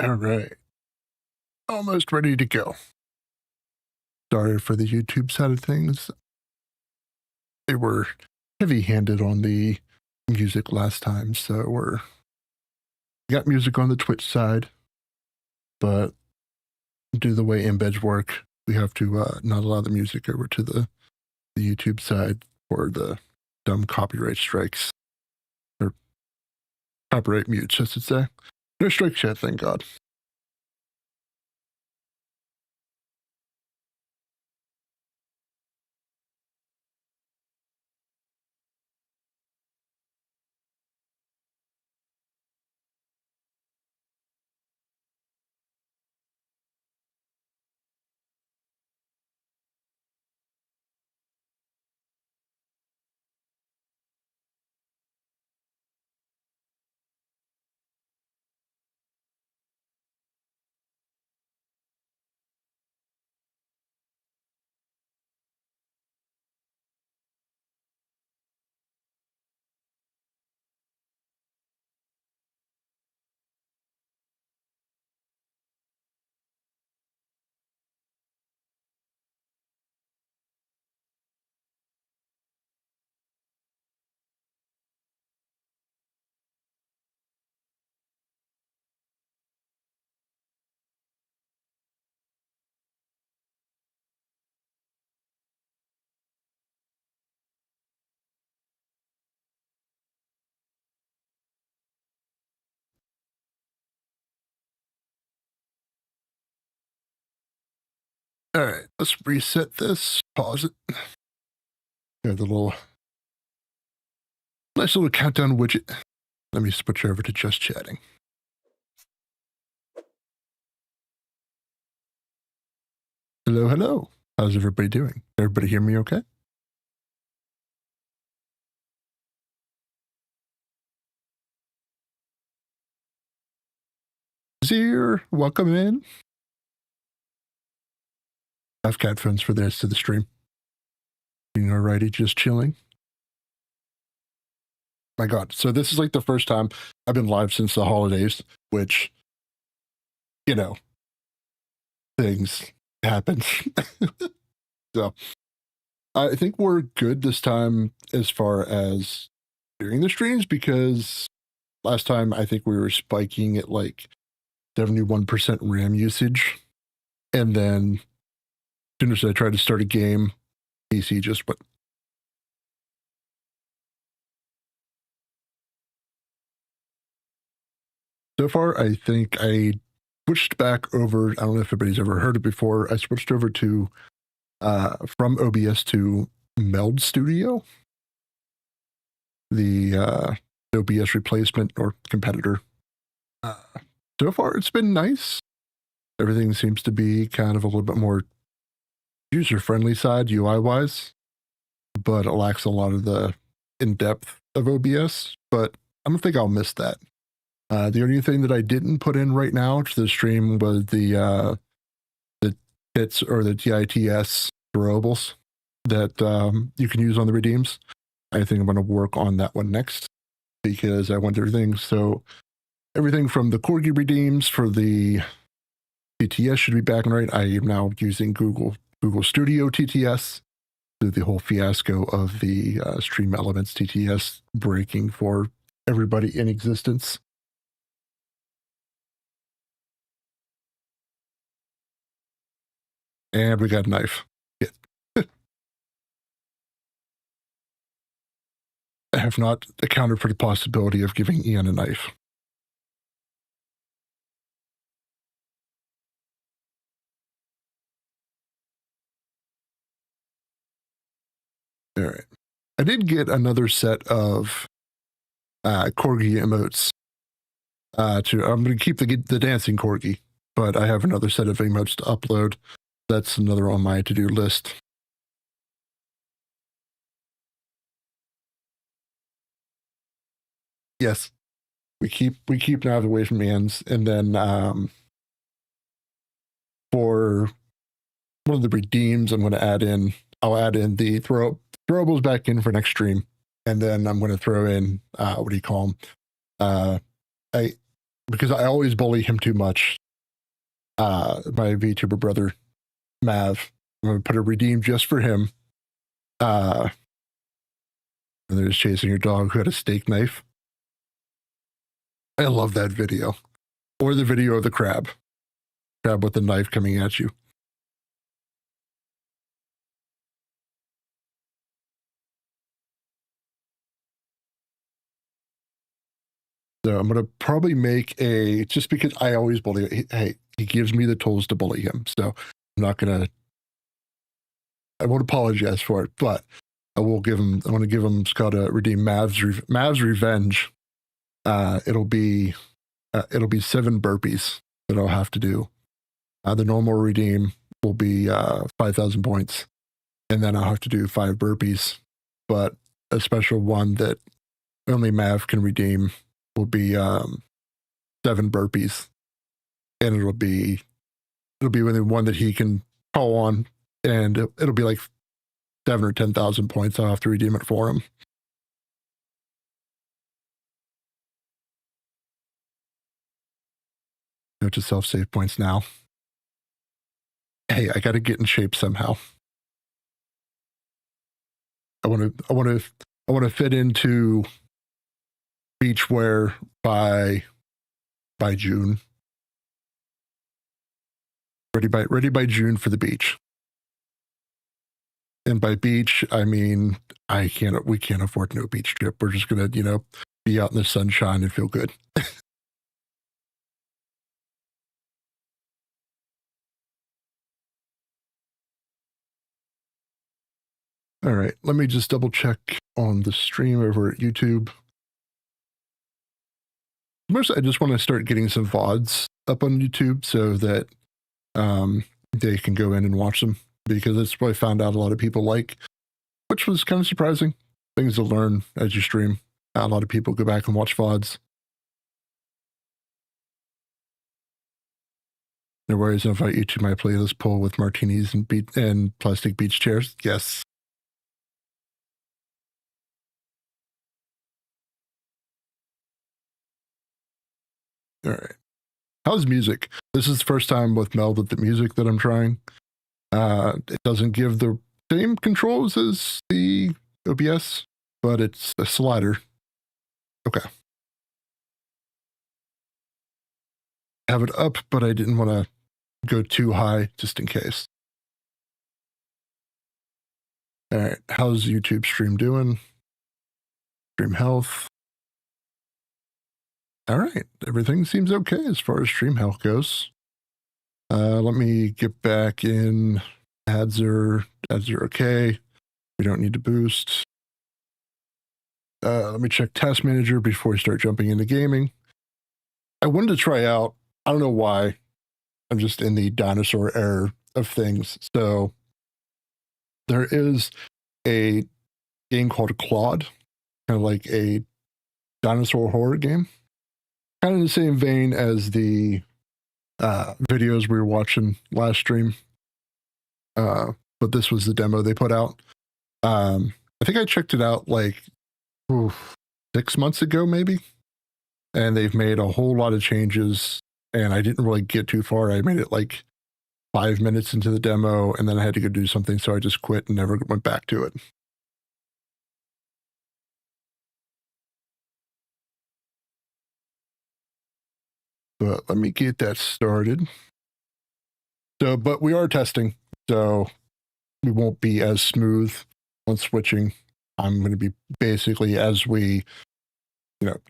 All right. Almost ready to go. Sorry for the YouTube side of things. They were heavy handed on the music last time, so we got music on the Twitch side, but due to the way embeds work, we have to not allow the music over to the YouTube side for the dumb copyright strikes. Or copyright mutes, I should say. No strikes yet, thank God. All right, let's reset this, pause it. Got the nice little countdown widget. Let me switch over to just chatting. Hello, hello. How's everybody doing? Everybody hear me okay? Zir, welcome in. I've got phones for this to the stream. You alrighty, just chilling. My God, so this is like the first time I've been live since the holidays, which, you know, things happen. So I think we're good this time as far as during the streams, because last time I think we were spiking at like 71% RAM usage. And then as soon as I tried to start a game, PC just went. So far, I think I switched back over. I don't know if everybody's ever heard it before. I switched over to from OBS to Meld Studio, the OBS replacement or competitor. So far, it's been nice. Everything seems to be kind of a little bit more user-friendly side, UI-wise, but it lacks a lot of the in-depth of OBS, but I don't think I'll miss that. The only thing that I didn't put in right now to the stream was the TITS or the TITS throwables that you can use on the redeems. I think I'm going to work on that one next, because I want everything. So everything from the Corgi redeems for the TTS should be back and right. I am now using Google Studio TTS through the whole fiasco of the Stream Elements TTS breaking for everybody in existence. And we got a knife. Yeah. I have not accounted for the possibility of giving Ian a knife. All right. I did get another set of Corgi emotes. I'm going to keep the dancing Corgi, but I have another set of emotes to upload. That's another on my to-do list. Yes, we keep knives away from hands, and then for one of the redeems, I'm going to add in. I'll add in the throwables back in for next stream, and then I'm going to throw in what do you call them? because I always bully him too much. My VTuber brother, Mav, I'm going to put a redeem just for him. And there's chasing your dog who had a steak knife. I love that video. Or the video of the crab. Crab with the knife coming at you. So I'm going to probably make just because I always bully, he gives me the tools to bully him. So I'm not going to, I won't apologize for it, but I want to give him, it's called a redeem Mav's Revenge. It'll be 7 burpees that I'll have to do. The normal redeem will be 5,000 points, and then I'll have to do 5 burpees. But a special one that only Mav can redeem will be 7 burpees, and it'll be the one that he can call on, and it'll be like 7 or 10,000 points. I'll have to redeem it for him. Go to self-save points now. Hey, I got to get in shape somehow. I want to fit into beachwear by June. Ready by June for the beach. And by beach, I mean we can't afford no beach trip. We're just gonna, be out in the sunshine and feel good. All right, let me just double check on the stream over at YouTube. Mostly, I just want to start getting some VODs up on YouTube so that they can go in and watch them, because that's what I found out a lot of people like, which was kind of surprising. Things to learn as you stream. A lot of people go back and watch VODs. No worries, I'll invite you to my playlist pool with martinis and plastic beach chairs. Yes. All right. How's music? This is the first time with melded the music that I'm trying. It doesn't give the same controls as the OBS, but it's a slider. Okay. I have it up, but I didn't want to go too high just in case. All right. How's YouTube stream doing? Stream health. All right. Everything seems okay as far as stream health goes. Let me get back in. Ads are okay. We don't need to boost. Let me check Task Manager before we start jumping into gaming. I wanted to try out, I don't know why, I'm just in the dinosaur era of things. So there is a game called Claude, kind of like a dinosaur horror game. Kind of in the same vein as the videos we were watching last stream. But this was the demo they put out. I think I checked it out like 6 months ago, maybe. And they've made a whole lot of changes, and I didn't really get too far. I made it like 5 minutes into the demo, and then I had to go do something, so I just quit and never went back to it. But let me get that started. So, but we are testing, so we won't be as smooth on switching. I'm going to be basically, as we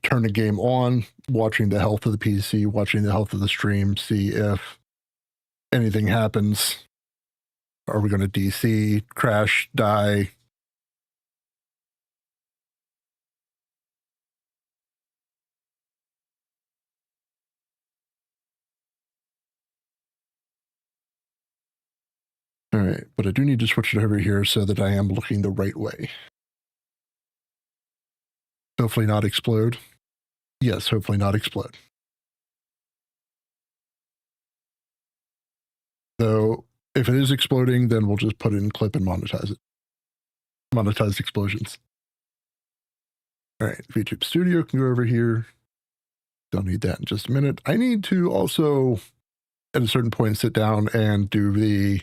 turn the game on, watching the health of the PC, watching the health of the stream, see if anything happens. Are we going to DC, crash, die? All right, but I do need to switch it over here so that I am looking the right way. Hopefully not explode. Yes, hopefully not explode. So if it is exploding, then we'll just put it in clip and monetize it. Monetize explosions. All right, VTube Studio can go over here. Don't need that in just a minute. I need to also, at a certain point, sit down and do the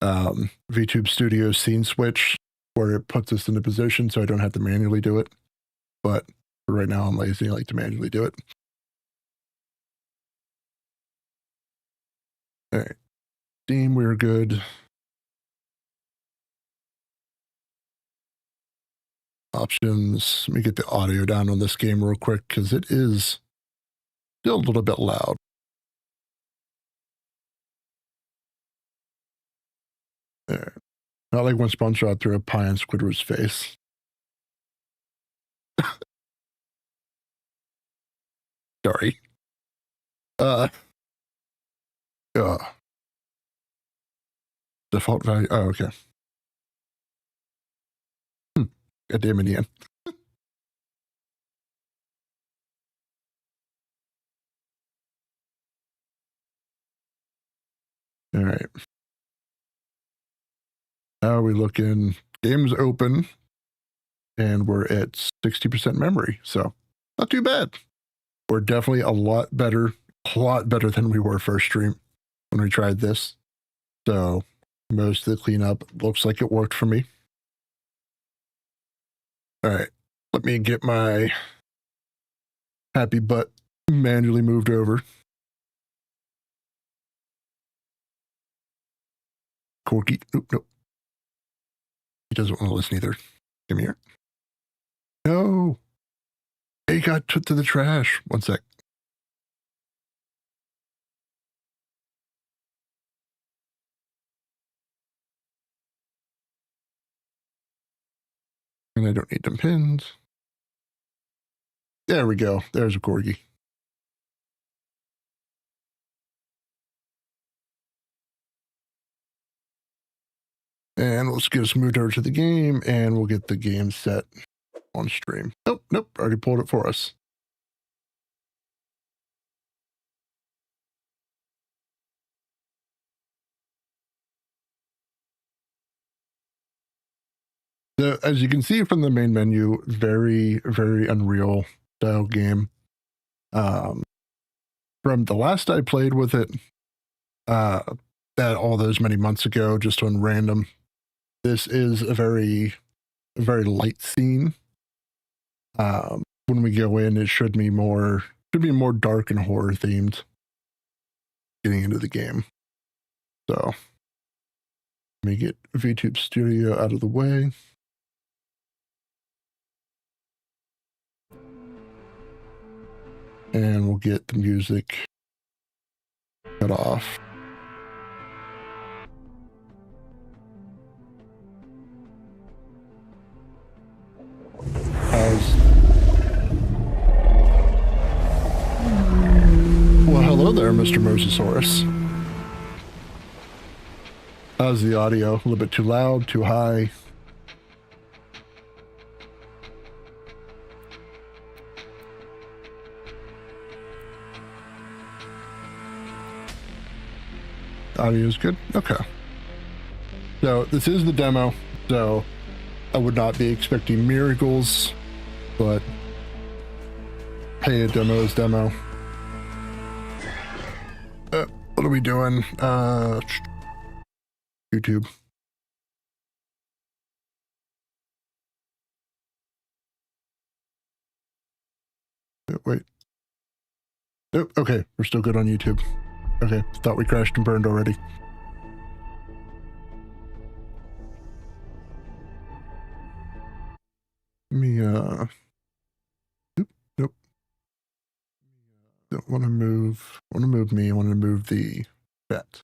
VTube Studio scene switch where it puts us in a position so I don't have to manually do it. But for right now, I'm lazy. I like to manually do it. All right. Steam, we're good. Options. Let me get the audio down on this game real quick because it is still a little bit loud. There. Not like when SpongeBob threw a pie on Squidward's face. Sorry. Uh, default value. Oh, okay. God damn it, Ian. All right. Now we look in games open and we're at 60% memory. So not too bad. We're definitely a lot better than we were first stream when we tried this. So most of the cleanup looks like it worked for me. All right. Let me get my happy butt manually moved over. Corky. Nope. He doesn't want to listen either. Come here. No. It got put to the trash. One sec. And I don't need them pins. There we go. There's a corgi. And let's get us moved over to the game and we'll get the game set on stream. Nope. Already pulled it for us. So as you can see from the main menu, very, very Unreal style game. From the last I played with it, that all those many months ago, just on random, this is a very light scene. When we go in, it should be more dark and horror themed getting into the game. So let me get VTube Studio out of the way. And we'll get the music cut off. Well, hello there, Mr. Mosasaurus. How's the audio? A little bit too loud, too high? Audio is good? Okay. So this is the demo, so I would not be expecting miracles, but hey, a demo is demo. What are we doing? YouTube. Wait. Nope. Okay, we're still good on YouTube. Okay, thought we crashed and burned already. Let me, nope. Don't want to move, me, I want to move the bet.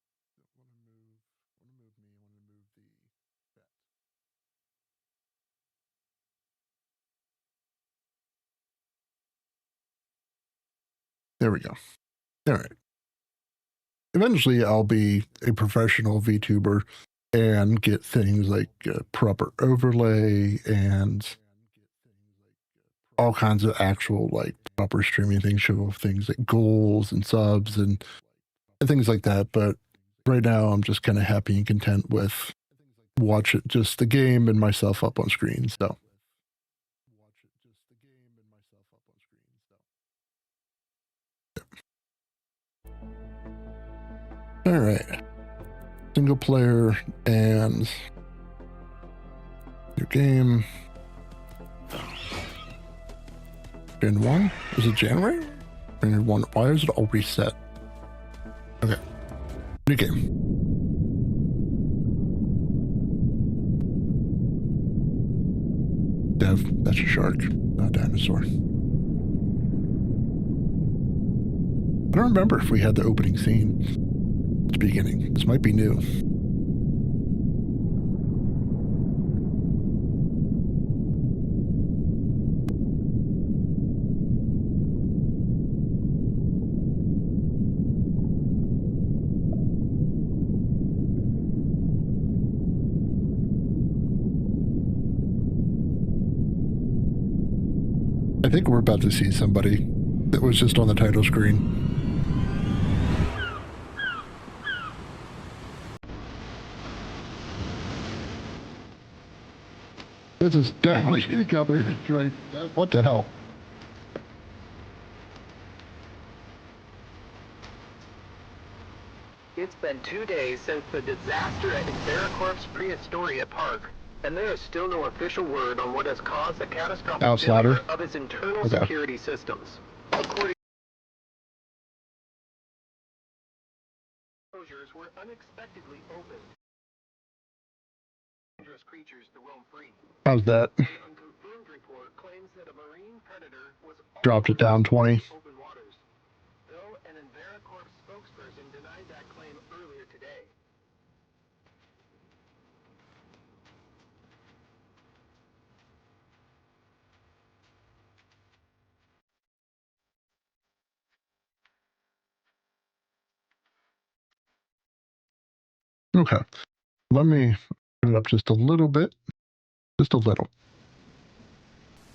There we go. All right. Eventually, I'll be a professional VTuber and get things like proper overlay and all kinds of actual like proper streaming things, show things like goals and subs and things like that. But right now, I'm just kind of happy and content with just the game and myself up on screen. So. All right. Single player and your game. Gen 1? Is it January? Gen 1. Why is it all reset? Okay. New game. Dev, that's a shark, not a dinosaur. I don't remember if we had the opening scene at the beginning. This might be new. I think we're about to see somebody that was just on the title screen. This is definitely covered. What the hell? It's been 2 days since the disaster at Vericorp's Prehistoria Park, and there is still no official word on what has caused the catastrophic failure of its internal security systems. According to closures were unexpectedly opened. Dangerous creatures to roam free. How's that? An unconfirmed report claims that a marine predator was dropped it down 20. Open waters. Though an Vericorp spokesperson denied that claim earlier today. Okay. Let me put it up just a little bit. Just a little.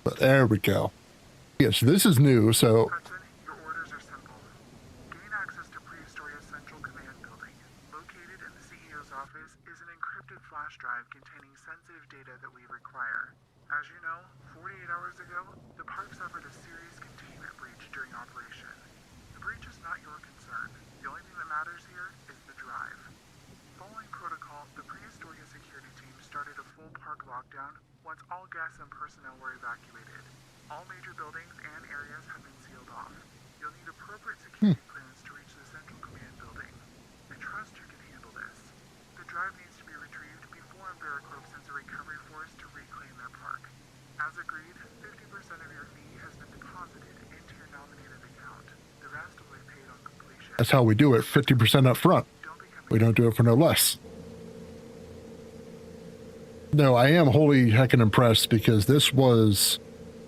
But there we go. Yes, this is new, so... Hudson, your orders are simple. Gain access to Prehistoria's Central Command Building. Located in the CEO's office is an encrypted flash drive containing sensitive data that we require. As you know, 48 hours ago, the park suffered a serious containment breach during operation. The breach is not your concern. The only thing that matters here is the drive. Following protocol, the Prehistoria security team started a full park lockdown once all guests and personnel were evacuated. All major buildings and areas have been sealed off. You'll need appropriate security clearance to reach the Central Command Building. I trust you can handle this. The drive needs to be retrieved before Vericorp sends a recovery force to reclaim their park. As agreed, 50% of your fee has been deposited into your nominated account. The rest will be paid on completion. That's how we do it, 50% up front. We don't do it for no less. No, I am wholly heckin' impressed because this was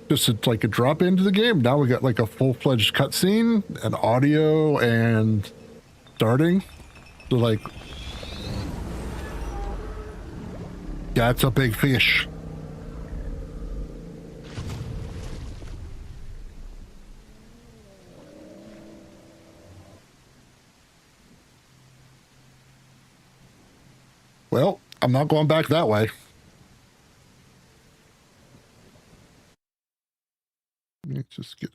just like a drop into the game. Now we got like a full-fledged cutscene and audio and starting. So like, that's a big fish. Well, I'm not going back that way. Let me just get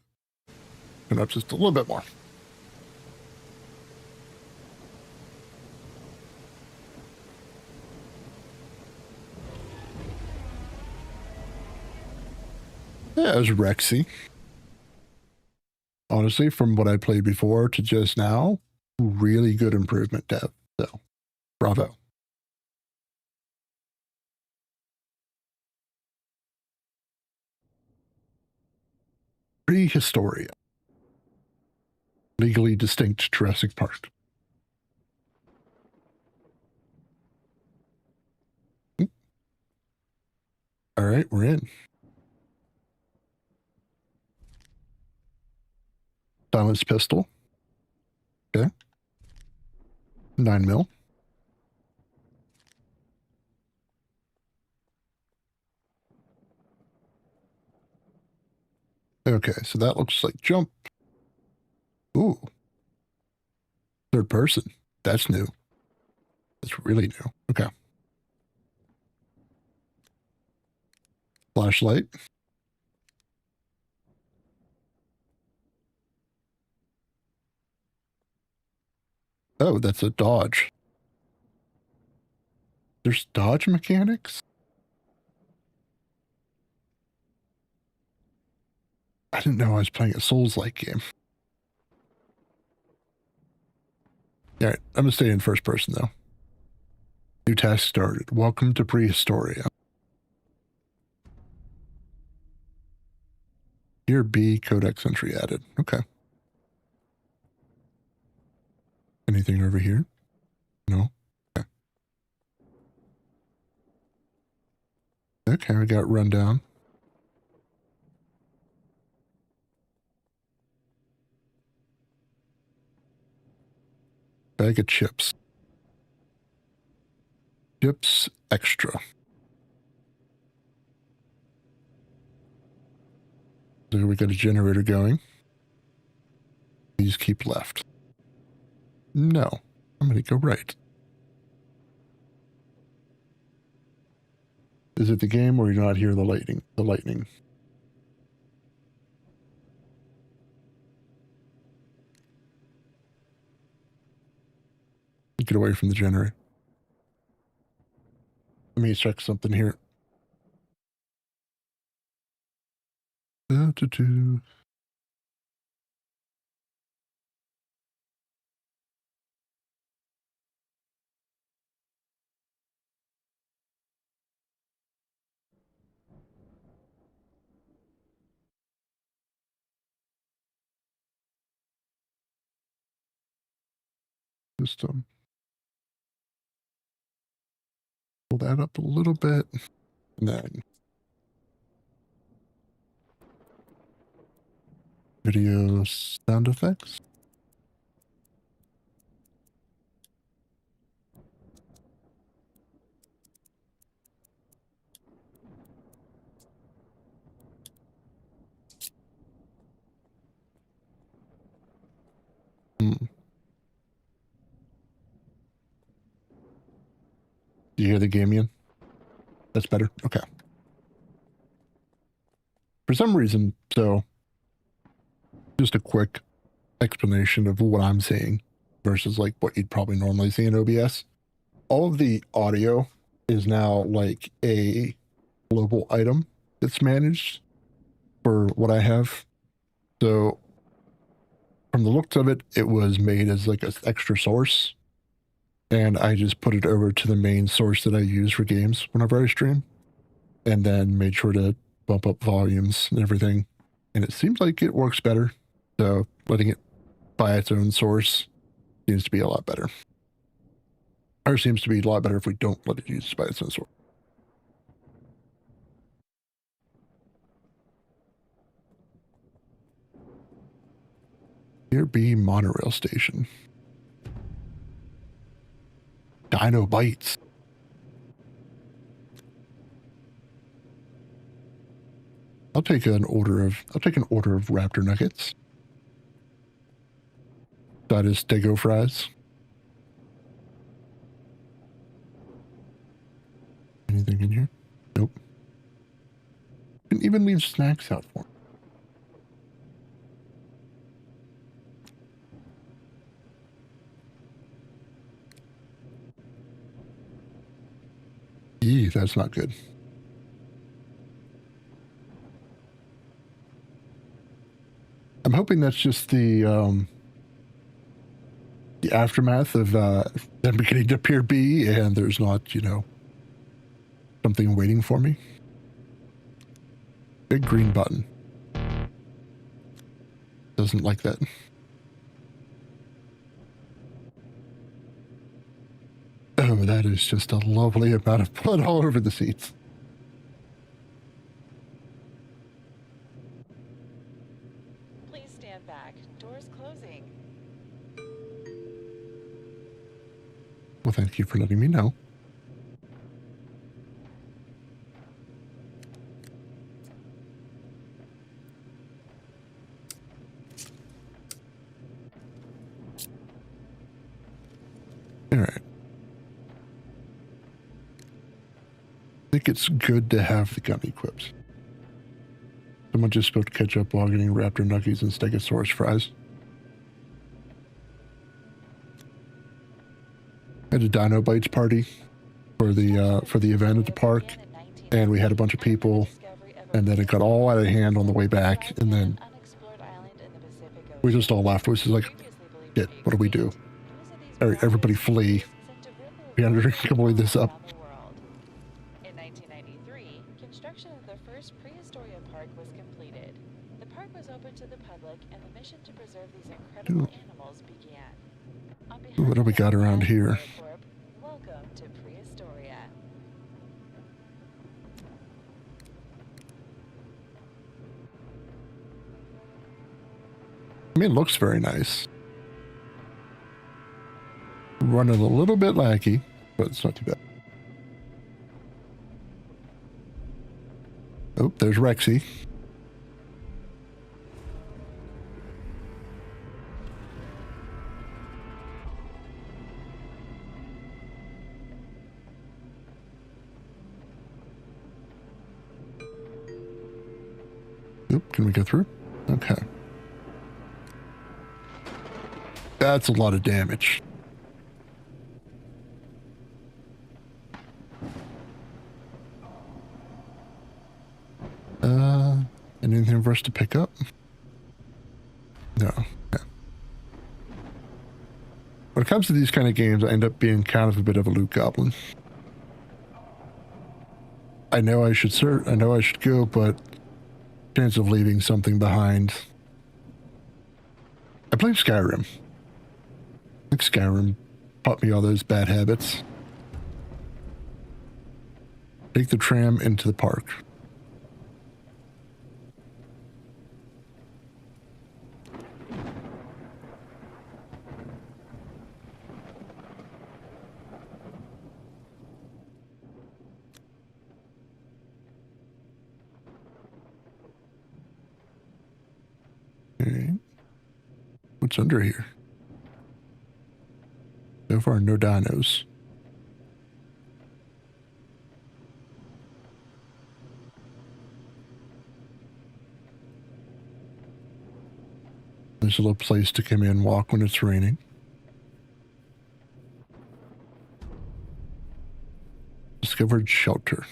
it up just a little bit more. Yeah, it was Rexy. Honestly, from what I played before to just now, really good improvement, Dev. So, bravo. Prehistoria. Legally distinct Jurassic Park. All right, we're in. Silenced pistol. Okay. 9mm. Okay, so that looks like jump. Ooh. Third person. That's new. That's really new. Okay. Flashlight. Oh, that's a dodge. There's dodge mechanics? I didn't know I was playing a Souls-like game. Alright, I'm gonna stay in first person though. New task started. Welcome to Prehistoria. Year B, codex entry added. Okay. Anything over here? No? Okay. Okay, we got rundown. Bag of chips. Chips extra. So we got a generator going. Please keep left. No. I'm gonna go right. Is it the game or you not hear the lightning? The lightning. Get away from the generator. Let me check something here. Just pull that up a little bit, and then video sound effects. Do you hear the game again? That's better? Okay. For some reason, so just a quick explanation of what I'm seeing versus like what you'd probably normally see in OBS. All of the audio is now like a global item that's managed for what I have. So from the looks of it, it was made as like an extra source. And I just put it over to the main source that I use for games whenever I stream. And then made sure to bump up volumes and everything. And it seems like it works better. So letting it by its own source seems to be a lot better. Or seems to be a lot better if we don't let it use by its own source. Here be monorail station. Dino bites. I'll take an order of raptor nuggets. That is Stego fries. Anything in here? Nope. Didn't even leave snacks out for me. Eee, that's not good. I'm hoping that's just the aftermath of them beginning to appear B, and there's not, you know, something waiting for me. Big green button. Doesn't like that. Oh, that is just a lovely amount of blood all over the seats. Please stand back. Doors closing. Well, thank you for letting me know. All right. I think it's good to have the gun equipped. Someone just spilled ketchup while getting raptor nuggies and stegosaurus fries. At a Dino Bites party for the event at the park, and we had a bunch of people, and then it got all out of hand on the way back, and then we just all left. It was just like, shit, what do we do? All right, everybody flee. We had to complete this up. In 1993, construction of the first Prehistoria Park was completed. The park was open to the public, and the mission to preserve these incredible animals began. On behalf What do we got around here? Welcome to Prehistoria. I mean, it looks very nice. Running a little bit laggy, but it's not too bad. Oh, there's Rexy. Oop, can we go through? Okay. That's a lot of damage. Anything for us to pick up? No. Yeah. When it comes to these kind of games, I end up being kind of a bit of a loot goblin. I know I should go, but chance of leaving something behind. I played Skyrim. I think Skyrim taught me all those bad habits. Take the tram into the park. Okay. What's under here? So far, no dinos. There's a little place to come in, walk when it's raining. Discovered shelter.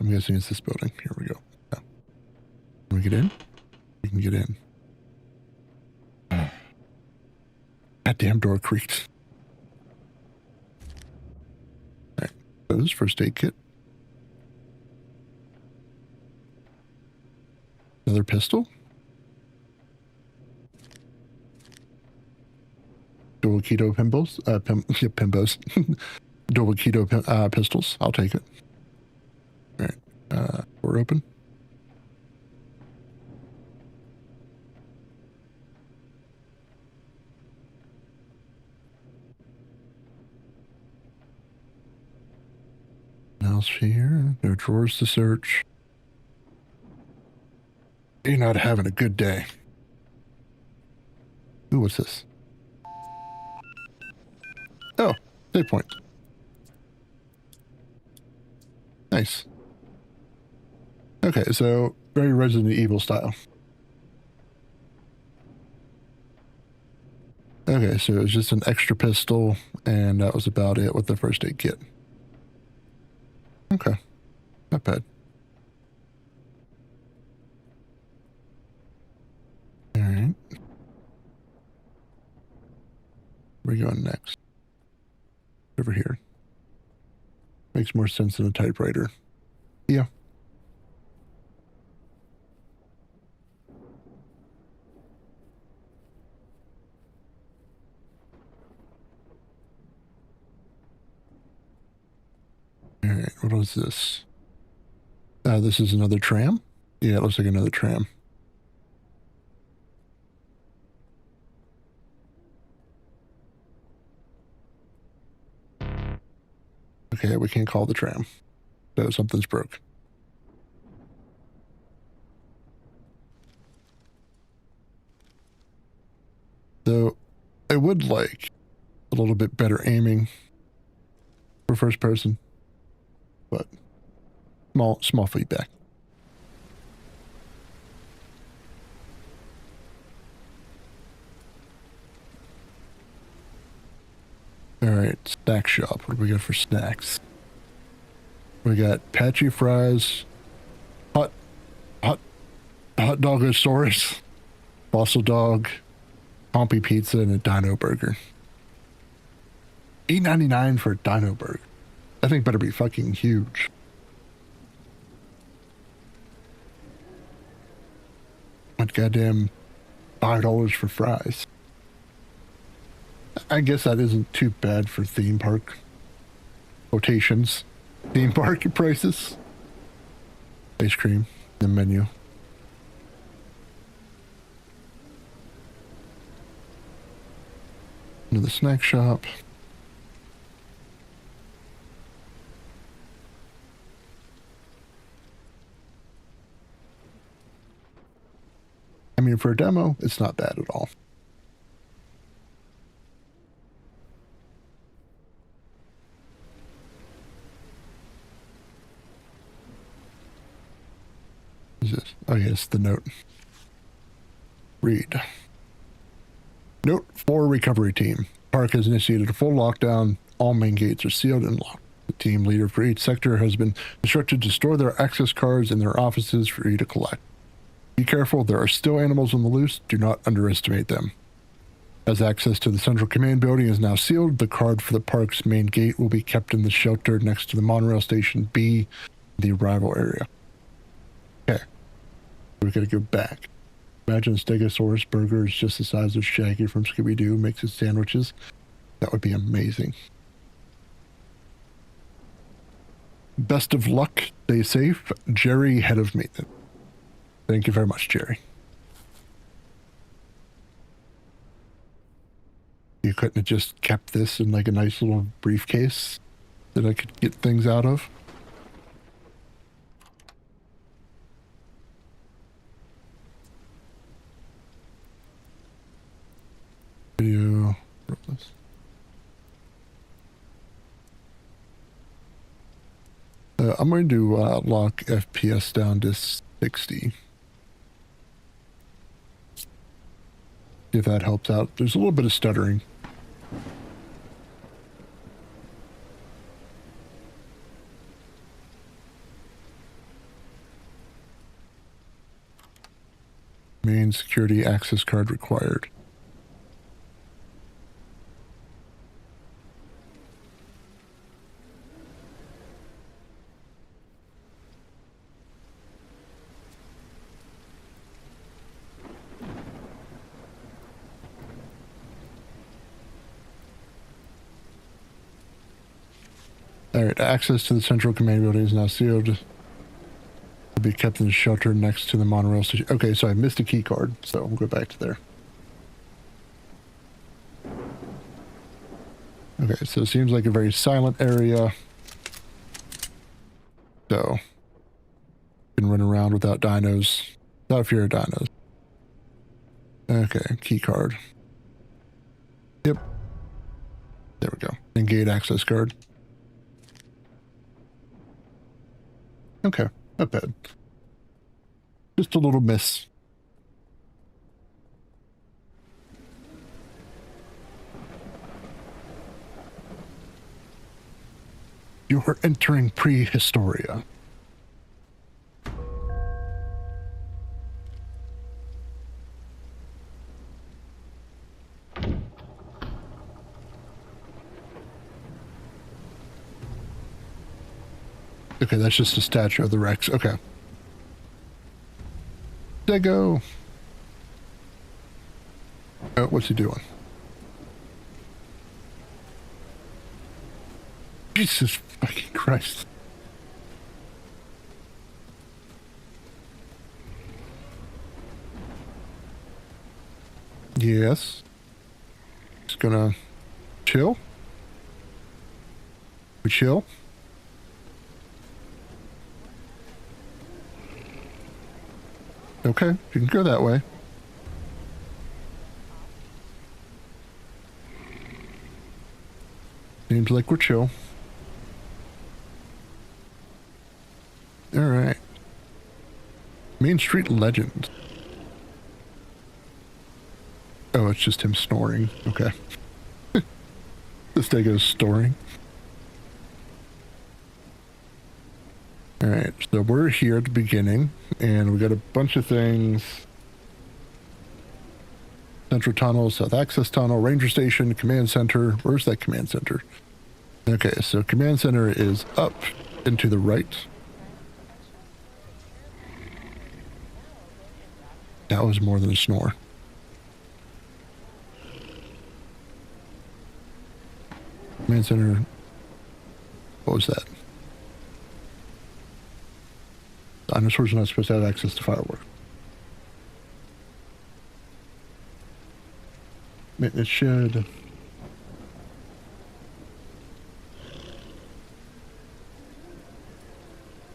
I'm guessing it's this building. Here we go. Yeah. Can we get in? We can get in. That damn door creaked. Alright. Close, first aid kit. Another pistol. Dual keto pimbos. Pimbos. Dual keto pistols. I'll take it. Alright. We're open. Else here. No drawers to search. You're not having a good day. Ooh, what's this? Oh, save point. Nice. Okay, so very Resident Evil style. Okay, so it was just an extra pistol, and that was about it with the first aid kit. Okay, not bad. All right. Where are we going next? Over here. Makes more sense than a typewriter. Yeah. All right, what was this? This is another tram? Yeah, it looks like another tram. Okay, we can't call the tram. So something's broke. So I would like a little bit better aiming for first person, but small feedback. Snack shop. What do we got for snacks? We got patchy fries, hot dogosaurus, fossil dog, Pompey pizza, and a dino burger. $8.99 for a dino burger. That thing better be fucking huge. What goddamn $5 for fries. I guess that isn't too bad for theme park quotations. Theme park prices. Ice cream, the menu. Into the snack shop. I mean, for a demo, it's not bad at all. What is this? Oh, yes, the note. Read. Note for recovery team. Park has initiated a full lockdown. All main gates are sealed and locked. The team leader for each sector has been instructed to store their access cards in their offices for you to collect. Be careful, there are still animals on the loose. Do not underestimate them. As access to the central command building is now sealed, the card for the park's main gate will be kept in the shelter next to the monorail station B, the arrival area. Okay. We're gonna go back. Imagine a Stegosaurus burger is just the size of Shaggy from Scooby-Doo makes his sandwiches. That would be amazing. Best of luck. Stay safe. Jerry, head of maintenance. Thank you very much, Jerry. You couldn't have just kept this in like a nice little briefcase that I could get things out of? Video. I'm going to lock FPS down to 60. See if that helps out. There's a little bit of stuttering. Main security access card required. Alright, access to the central command building is now sealed. Will be kept in the shelter next to the monorail station. Okay, so I missed a key card, so we'll go back to there. Okay, so it seems like a very silent area. So, you can run around without dinos. Without fear of dinos. Okay, key card. Yep. There we go. And gate access card. Okay, not bad. Just a little miss. You are entering prehistoria. Okay, that's just a statue of the Rex. Okay. Stego. Oh, what's he doing? Jesus fucking Christ. Yes. Just gonna chill. We chill. Okay, you can go that way. Seems like we're chill. Alright. Main Street Legend. Oh, it's just him snoring. Okay. This day goes storing. All right, so we're here at the beginning, and we got a bunch of things. Central Tunnel, South Access Tunnel, Ranger Station, Command Center. Where's that Command Center? Okay, so Command Center is up and to the right. That was more than a snore. Command Center. What was that? Dinosaurs are not supposed to have access to fireworks. Maintenance shed.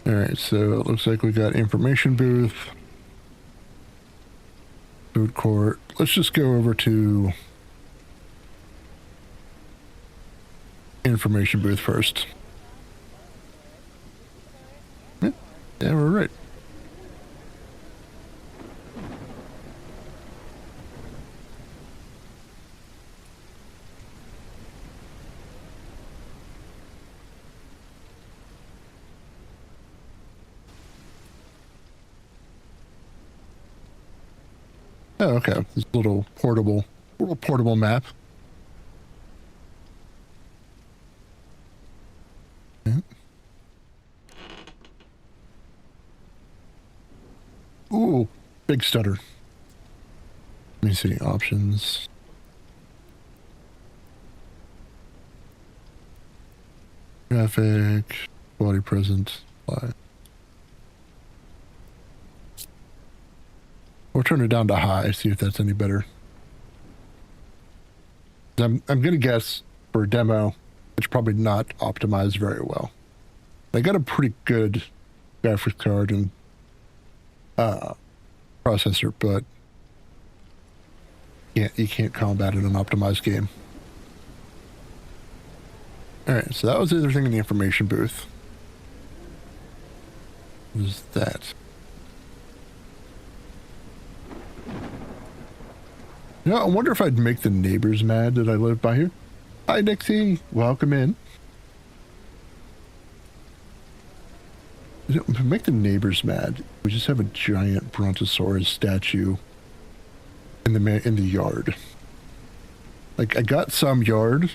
Alright, so it looks like we got information booth. Food court. Let's just go over to information booth first. Yeah, we're right. Oh, okay. This little portable map. Yeah. Ooh, big stutter. Let me see options. Traffic, quality present, supply. We'll turn it down to high, see if that's any better. I'm gonna guess for a demo, it's probably not optimized very well. They got a pretty good graphics card and processor, but you can't combat it in an optimized game. Alright, so that was the other thing in the information booth. What is that? You know, I wonder if I'd make the neighbors mad that I live by here. Hi, Nixie. Welcome in. You know, make the neighbors mad. We just have a giant Brontosaurus statue in the yard. Like, I got some yard,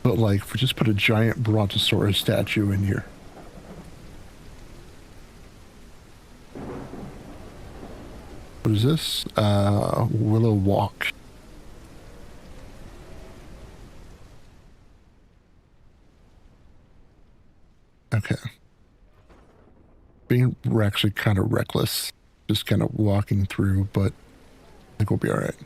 but like, if we just put a giant Brontosaurus statue in here. What is this? Willow Walk. Okay. We're actually kind of reckless. Just kind of walking through, but I think we'll be alright.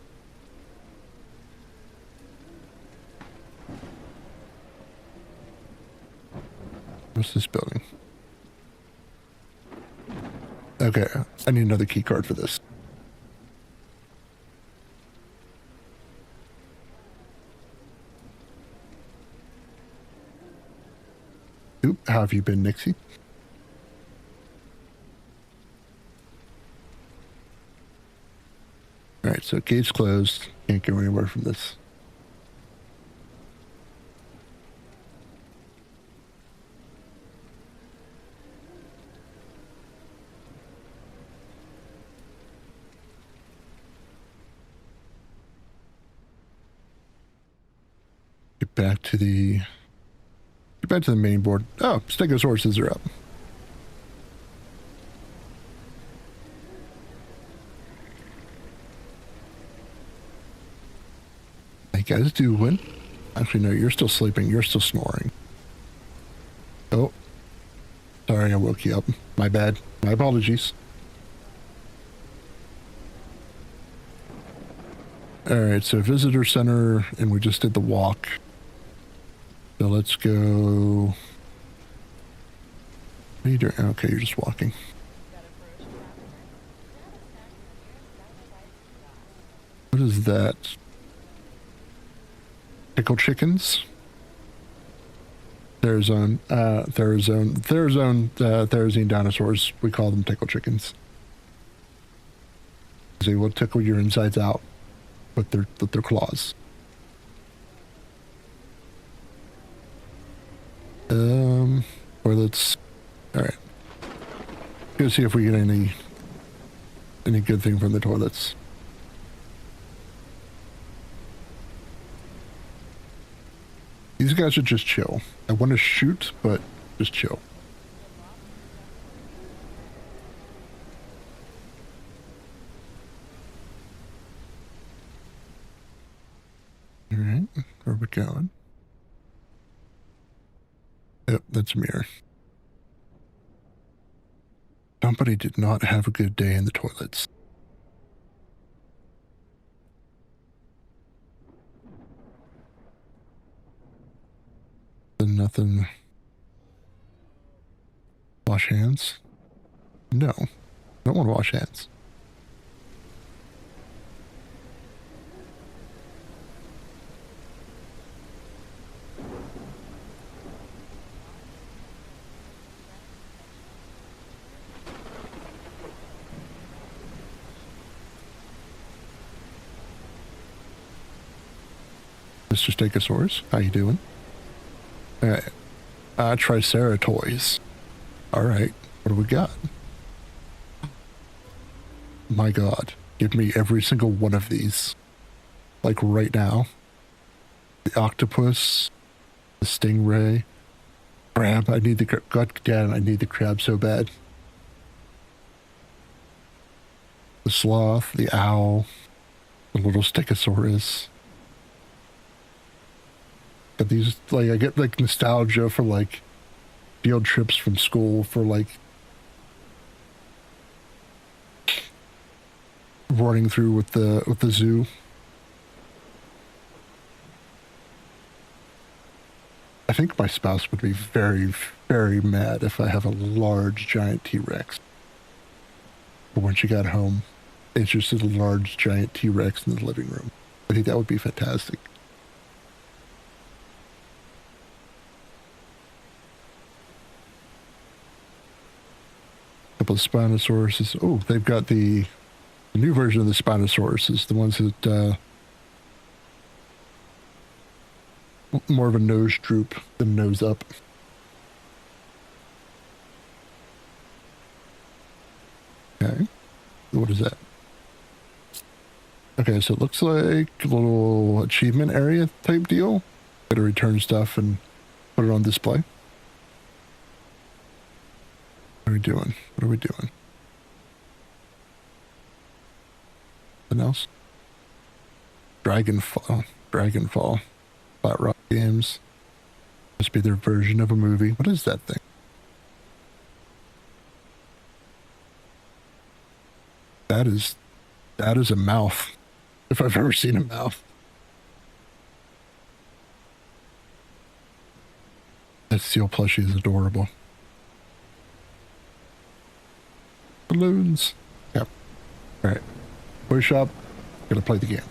What's this building? Okay, I need another key card for this. Oop, how have you been, Nixie? Alright, so gate's closed. Can't go anywhere from this. Get back to the main board. Oh, Stegosauruses are up. Hey guys, doing? Actually, no, you're still sleeping. You're still snoring. Oh, sorry, I woke you up. My bad. My apologies. All right, so visitor center, and we just did the walk. So let's go. What are you doing? Okay, you're just walking. What is that? Pickle chickens? Therazine dinosaurs. We call them tickle chickens. They will tickle your insides out with their claws. Toilets. All right. Go see if we get any good thing from the toilets. These guys should just chill. I want to shoot, but just chill. All right, where are we going? Yep, that's a mirror. Somebody did not have a good day in the toilets. Nothing. Wash hands? No, I don't want to wash hands. Mr. Stegosaurus, how you doing? Triceratops. All right, what do we got? My God, give me every single one of these. Like right now. The octopus, the stingray, crab. I need the crab. God damn, I need the crab so bad. The sloth, the owl, the little Stegosaurus. But these, like, I get like nostalgia for like field trips from school for like running through with the zoo. I think my spouse would be very, very mad if I have a large giant T-Rex. But when she got home, it's just a large giant T-Rex in the living room. I think that would be fantastic. Couple of Spinosauruses. Oh, they've got the new version of the Spinosauruses, the ones that more of a nose droop than nose up. Okay, what is that? Okay, so it looks like a little achievement area type deal. Gotta return stuff and put it on display. What are we doing? What are we doing? Something else? Dragonfall. Flat Rock Games. Must be their version of a movie. What is that thing? That is a mouth. If I've ever seen a mouth. That seal plushie is adorable. Balloons. Yep. Alright. Toy shop. Gonna play the game.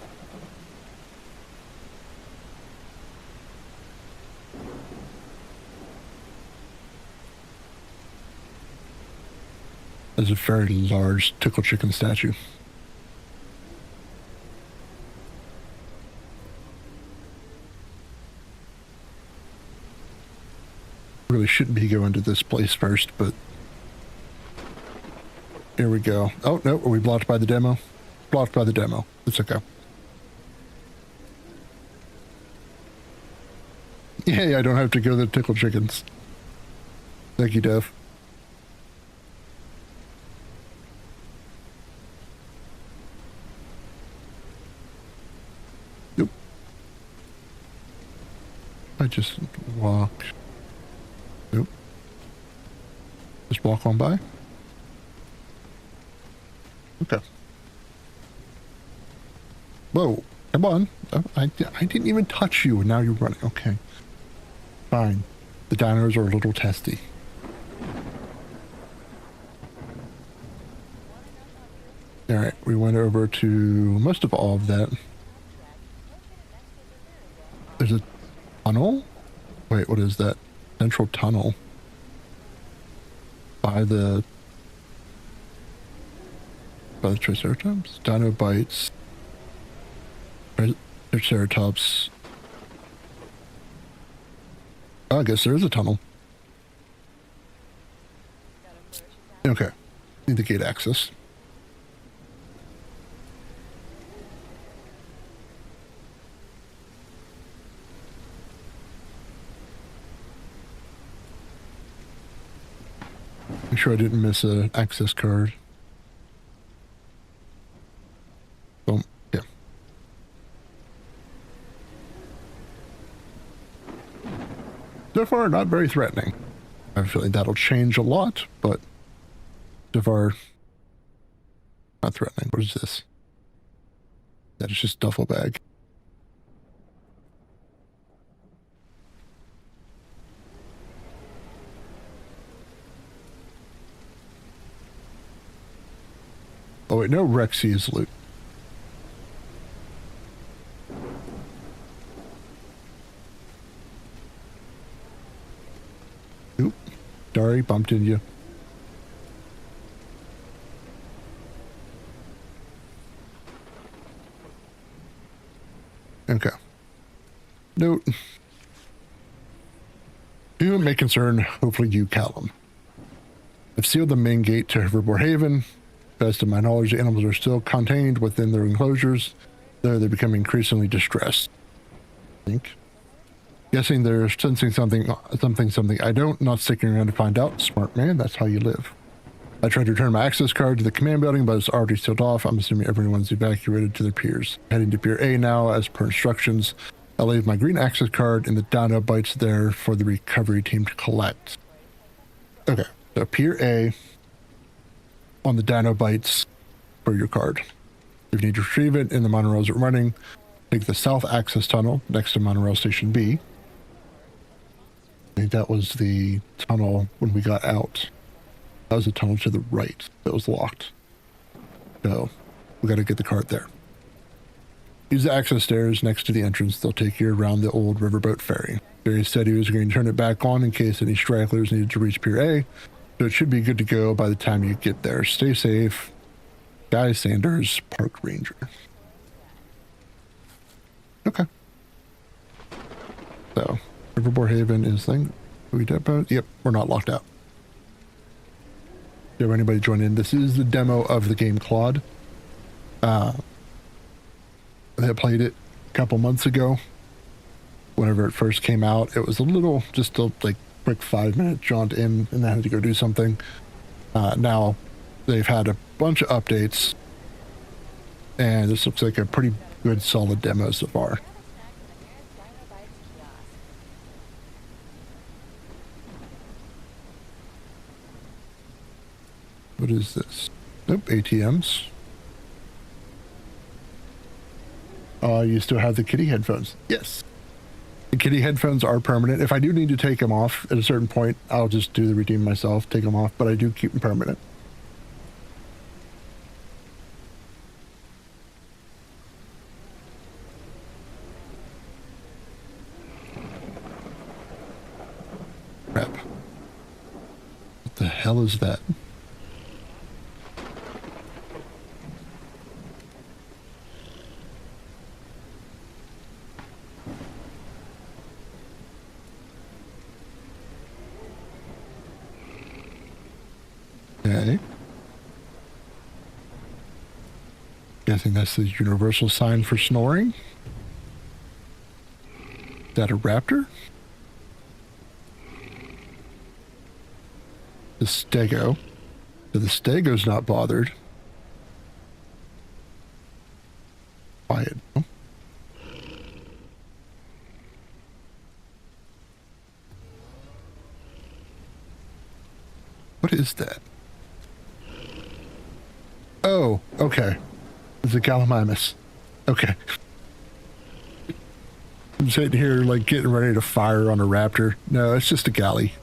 There's a very large tickle chicken statue. Really shouldn't be going to this place first, but here we go. Oh, no, are we blocked by the demo? Blocked by the demo. It's okay. Yay, I don't have to go to the tickle chickens. Thank you, Dev. Yep. I just walk. Nope. Just walk on by. Okay. Whoa. Come on. I didn't even touch you and now you're running. Okay. Fine. The dinos are a little testy. Alright, we went over to most of all of that. There's a tunnel? Wait, what is that? Central tunnel. By the Triceratops? Dino bites. Triceratops. Oh, I guess there is a tunnel. Okay. Need the gate access. Make sure I didn't miss an access card. Boom. Yeah. So far, not very threatening. I have a feeling that'll change a lot, but so far, not threatening. What is this? That is just duffel bag. Oh wait, no, Rexy's loot. Oop. Sorry, bumped into you. Okay. Note. You may concern, hopefully you, Callum. I've sealed the main gate to Riverboard Haven. Best of my knowledge, the animals are still contained within their enclosures, though they become increasingly distressed. I think. Guessing they're sensing something. I don't, not sticking around to find out. Smart man, that's how you live. I tried to return my access card to the command building, but it's already sealed off. I'm assuming everyone's evacuated to their piers. Heading to Pier A now, as per instructions. I'll leave my green access card in the dino bites there for the recovery team to collect. Okay, so Pier A on the dino bites for your card. If you need to retrieve it in the monorails that are running, take the south access tunnel next to monorail station B. I think that was the tunnel when we got out. That was the tunnel to the right that was locked. So we got to get the card there. Use the access stairs next to the entrance. They'll take you around the old riverboat ferry. Barry said he was going to turn it back on in case any stragglers needed to reach Pier A. So it should be good to go by the time you get there. Stay safe. Guy Sanders, Park Ranger. Okay. So, Riverboard Haven is thing. Are we depot? Yep, we're not locked out. Do anybody join in? This is the demo of the game Claude. I played it a couple months ago. Whenever it first came out, it was a little, just a like quick 5-minute jaunt in, and I had to go do something. Now they've had a bunch of updates, and this looks like a pretty good, solid demo so far. What is this? Nope, ATMs. You still have the kitty headphones. Yes. The kitty headphones are permanent. If I do need to take them off at a certain point, I'll just do the redeem myself, take them off, but I do keep them permanent. Crap. What the hell is that? Okay. Guessing that's the universal sign for snoring. Is that a raptor? The stego. So the stego's not bothered. Quiet. No? What is that? Oh, okay. It's a Gallimimus. Okay. I'm sitting here like getting ready to fire on a raptor. No, it's just a galley.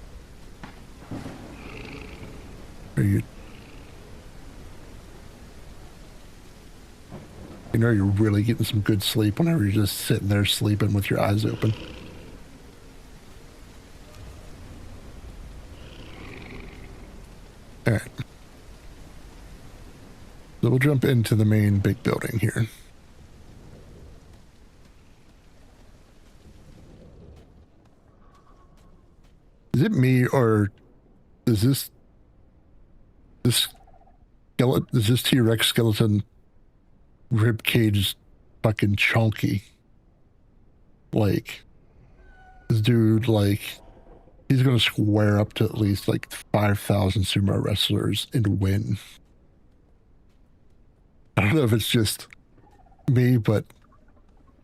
Are you? You know you're really getting some good sleep whenever you're just sitting there sleeping with your eyes open. All right. So we'll jump into the main big building here. Is it me or is this This skeleton, is this T-Rex skeleton rib cage is fucking chunky. Like, this dude, like, he's gonna square up to at least like 5,000 sumo wrestlers and win. I don't know if it's just me, but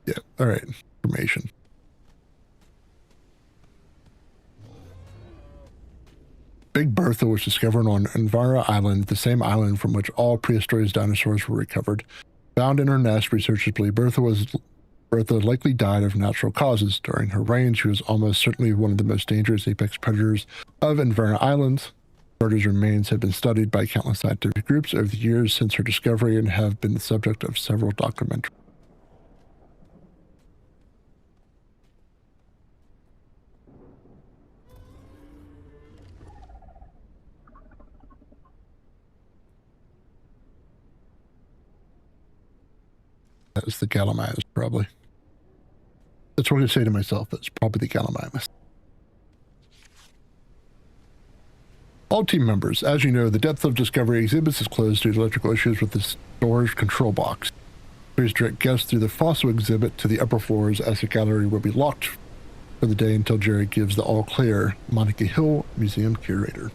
yeah. All right, information. Big Bertha was discovered on Envara Island, the same island from which all prehistoric dinosaurs were recovered. Found in her nest, researchers believe Bertha likely died of natural causes. During her reign, she was almost certainly one of the most dangerous apex predators of Envara Island. Bertha's remains have been studied by countless scientific groups over the years since her discovery and have been the subject of several documentaries. That was the Gallimimus, probably. That's what I say to myself. That's probably the Gallimimus. All team members, as you know, the Depth of Discovery exhibits is closed due to electrical issues with the storage control box. Please direct guests through the fossil exhibit to the upper floors, as the gallery will be locked for the day until Jerry gives the all clear. Monica Hill, Museum Curator.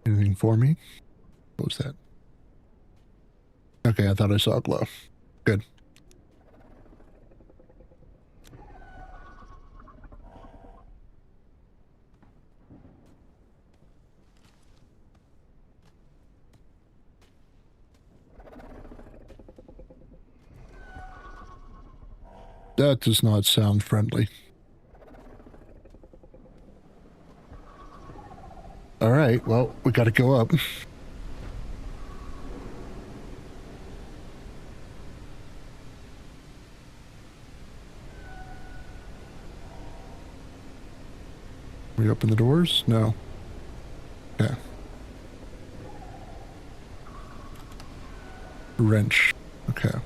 Anything for me? What was that? Okay, I thought I saw a glow. Good. That does not sound friendly. All right, well, we got to go up. We open the doors? No. Okay. Wrench. Okay.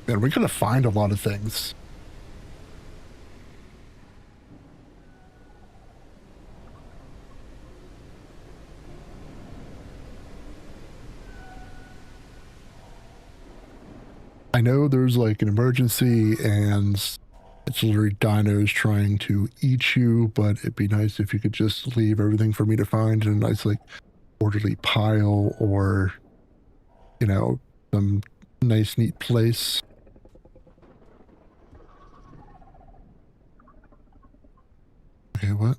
Man, we're gonna find a lot of things. I know there's like an emergency and it's literally dinos trying to eat you, but it'd be nice if you could just leave everything for me to find in a nice like orderly pile or, you know, some nice neat place. Okay, what?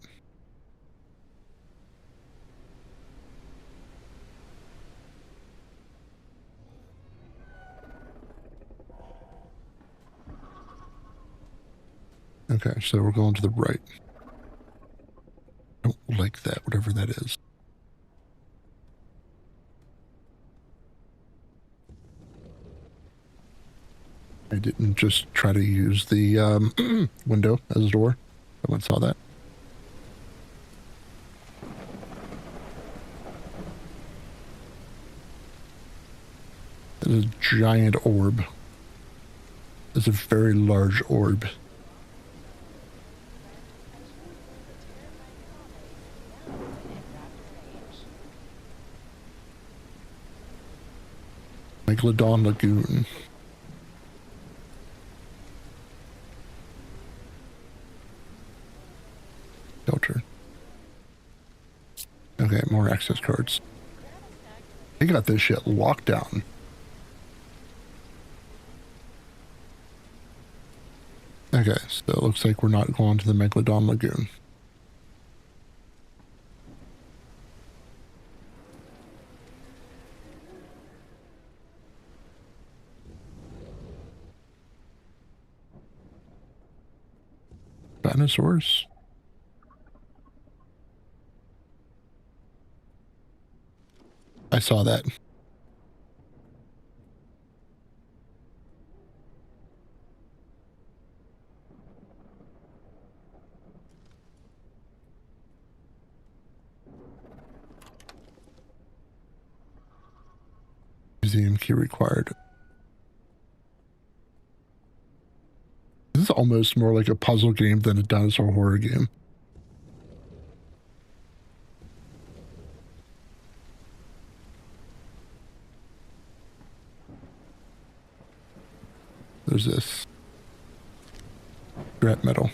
Okay, so we're going to the right. I don't like that, whatever that is. I didn't just try to use the window as a door. Someone saw that. There's a giant orb. There's a very large orb. Megalodon Lagoon. Shelter. Okay, more access cards. They got this shit locked down. Okay, so it looks like we're not going to the Megalodon Lagoon. Dinosaurs? I saw that. Museum key required. is almost more like a puzzle game than a dinosaur horror game. There's this. Scrap metal.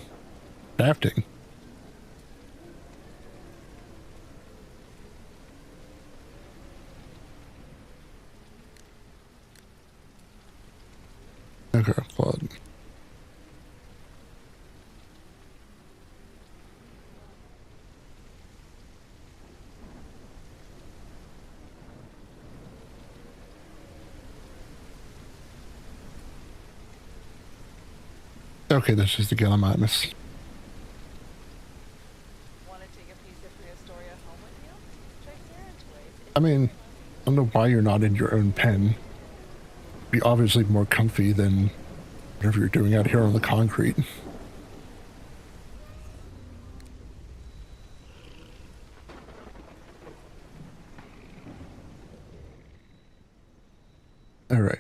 Crafting. Okay, flood. Okay, this is the Gallimimus. Want to take a piece of Prehistoria home with you? Triceratoids. I mean, I don't know why you're not in your own pen. Be obviously more comfy than whatever you're doing out here on the concrete. All right.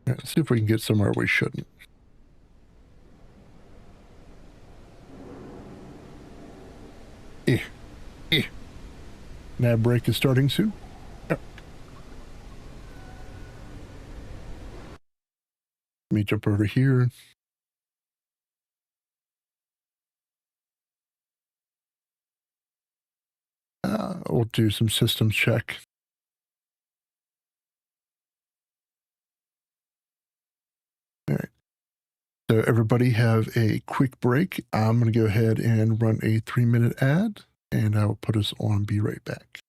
Let's see if we can get somewhere we shouldn't. Nav break is starting soon. Yep. Let me jump over here. We'll do some systems check. All right. So everybody have a quick break. I'm going to go ahead and run a 3-minute ad, and I will put us on. Be right back.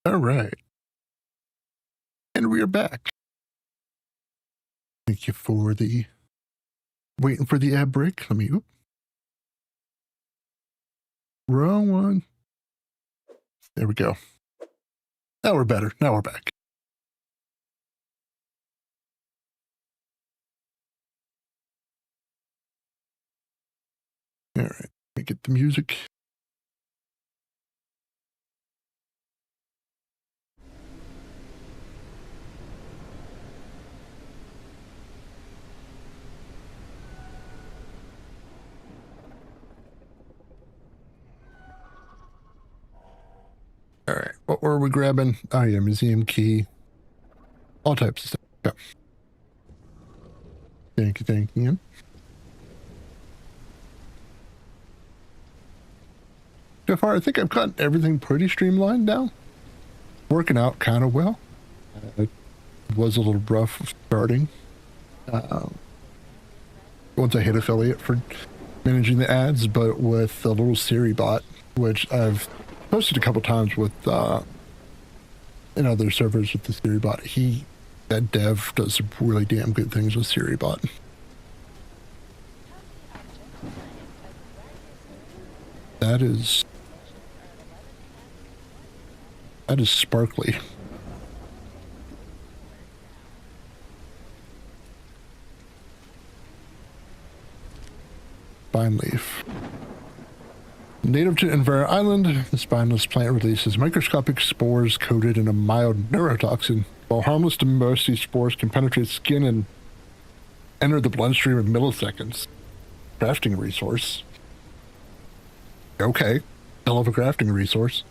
All right. And we are back. Thank you for the waiting for the ad break. Let me wrong one. There we go. Now we're better. Now we're back. All right. Let me get the music. All right. What were we grabbing? Oh, yeah. Museum key. All types of stuff. Yeah. Thank you. Thank you. So far, I think I've gotten everything pretty streamlined now. Working out kind of well. It was a little rough starting. Once I hit affiliate for managing the ads, but with a little Siri bot, which I've posted a couple times with in other servers with the Siri bot. That dev does some really damn good things with Siri bot. That is sparkly. Spine leaf. Native to Envera Island, the spineless plant releases microscopic spores coated in a mild neurotoxin. While harmless to most, these spores can penetrate skin and enter the bloodstream in milliseconds. Crafting resource. Okay. Hell of a crafting resource.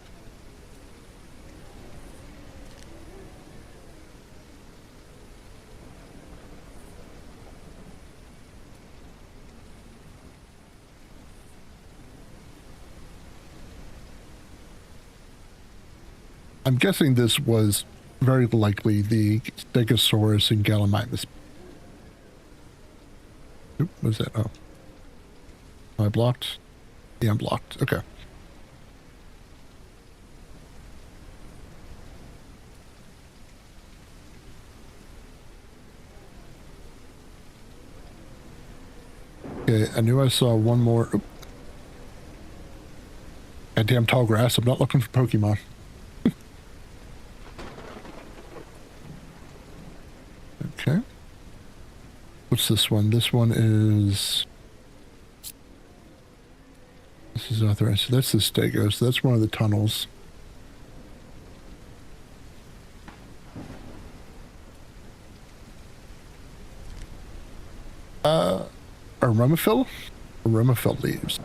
I'm guessing this was very likely the Stegosaurus and Gallimimus. Oop, what was that? Oh. Am I blocked? Yeah, I'm blocked. Okay. Okay, I knew I saw one more. Oop. Goddamn tall grass. I'm not looking for Pokemon. Okay. What's this one? This one is... This is authorized. So that's the Stegos. So that's one of the tunnels. Aromaphil? Aromaphil leaves.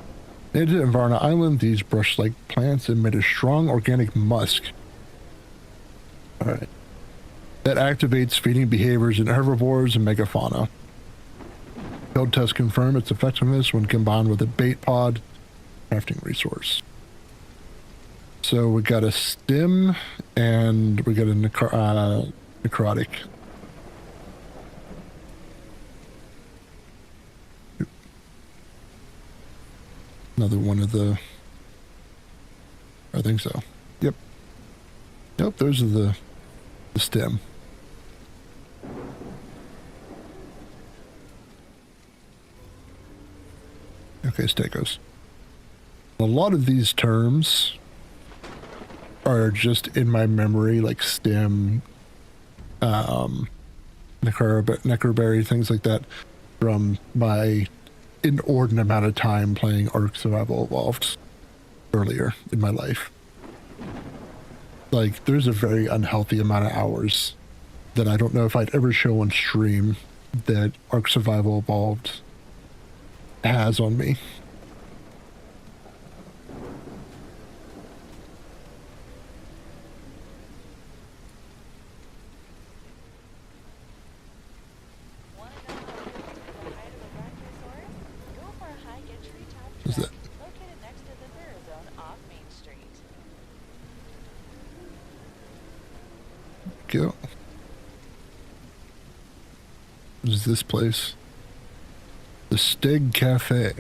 Native to Envera Island, these brush-like plants emit a strong organic musk. Alright. That activates feeding behaviors in herbivores and megafauna. Field tests confirm its effectiveness when combined with a bait pod crafting resource. So we got a stem and we got a necrotic. Another one of the... I think so. Yep. Nope, those are the stem. Okay, Stegos. A lot of these terms are just in my memory, like stem, necroberry, things like that, from my inordinate amount of time playing Ark Survival Evolved earlier in my life. Like, there's a very unhealthy amount of hours that I don't know if I'd ever show on stream that Ark Survival Evolved has on me. What's that? Located next to the Thera Zone off Main Street. Go. What is this place? The Steg Cafe.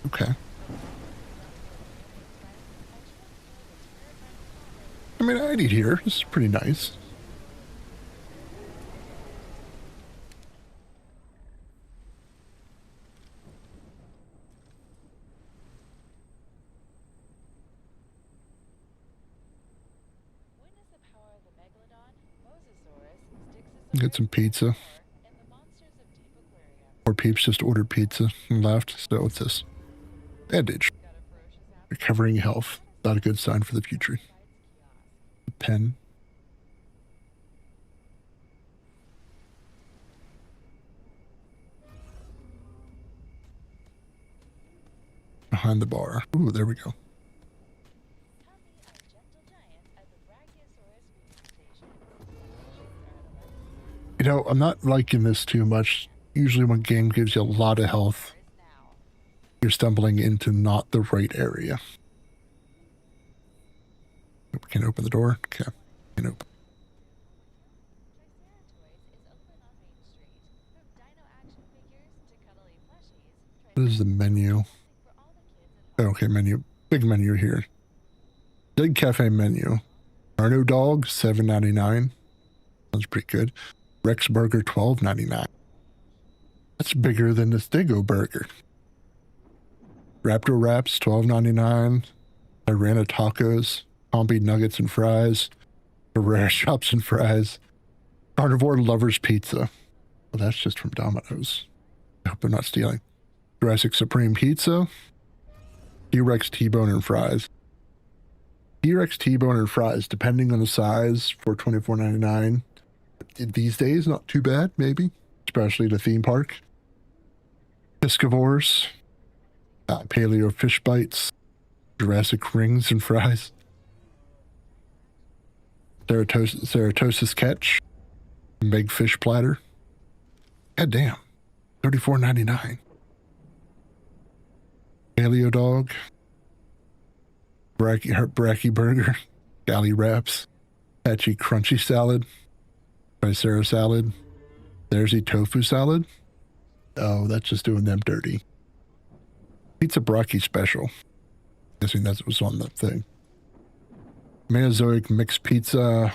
Okay. I mean, I'd eat here. This is pretty nice. Get some pizza. Or Peeps just ordered pizza and left. So what's this? Bandage. Recovering health. Not a good sign for the future. A pen. Behind the bar. Ooh, there we go. You know, I'm not liking this too much. Usually when game gives you a lot of health, you're stumbling into not the right area. We can open the door. Okay. We can open. What is the menu? Oh, okay, menu. Big menu here. Big cafe menu. Arno dog, $7.99. Sounds pretty good. Rex burger, $12.99. That's bigger than the Stego burger. Raptor wraps, $12.99. Irana tacos. Combi nuggets and fries. Herrera chops and fries. Carnivore lovers pizza. Well, that's just from Domino's. I hope they're not stealing. Jurassic Supreme pizza. T-Rex T-bone and fries. T-Rex T-bone and fries, depending on the size, for $24.99. These days, not too bad, maybe. Especially the theme park. Piscivores. Paleo fish bites. Jurassic rings and fries. Ceratosis catch. Big fish platter. God damn. $34.99. Paleo dog. Bracky burger. Galley wraps. Patchy crunchy salad. Tricera salad. There's a tofu salad. Oh, that's just doing them dirty. Pizza Brocchi special. Guessing that was on the thing. Mesozoic mixed pizza.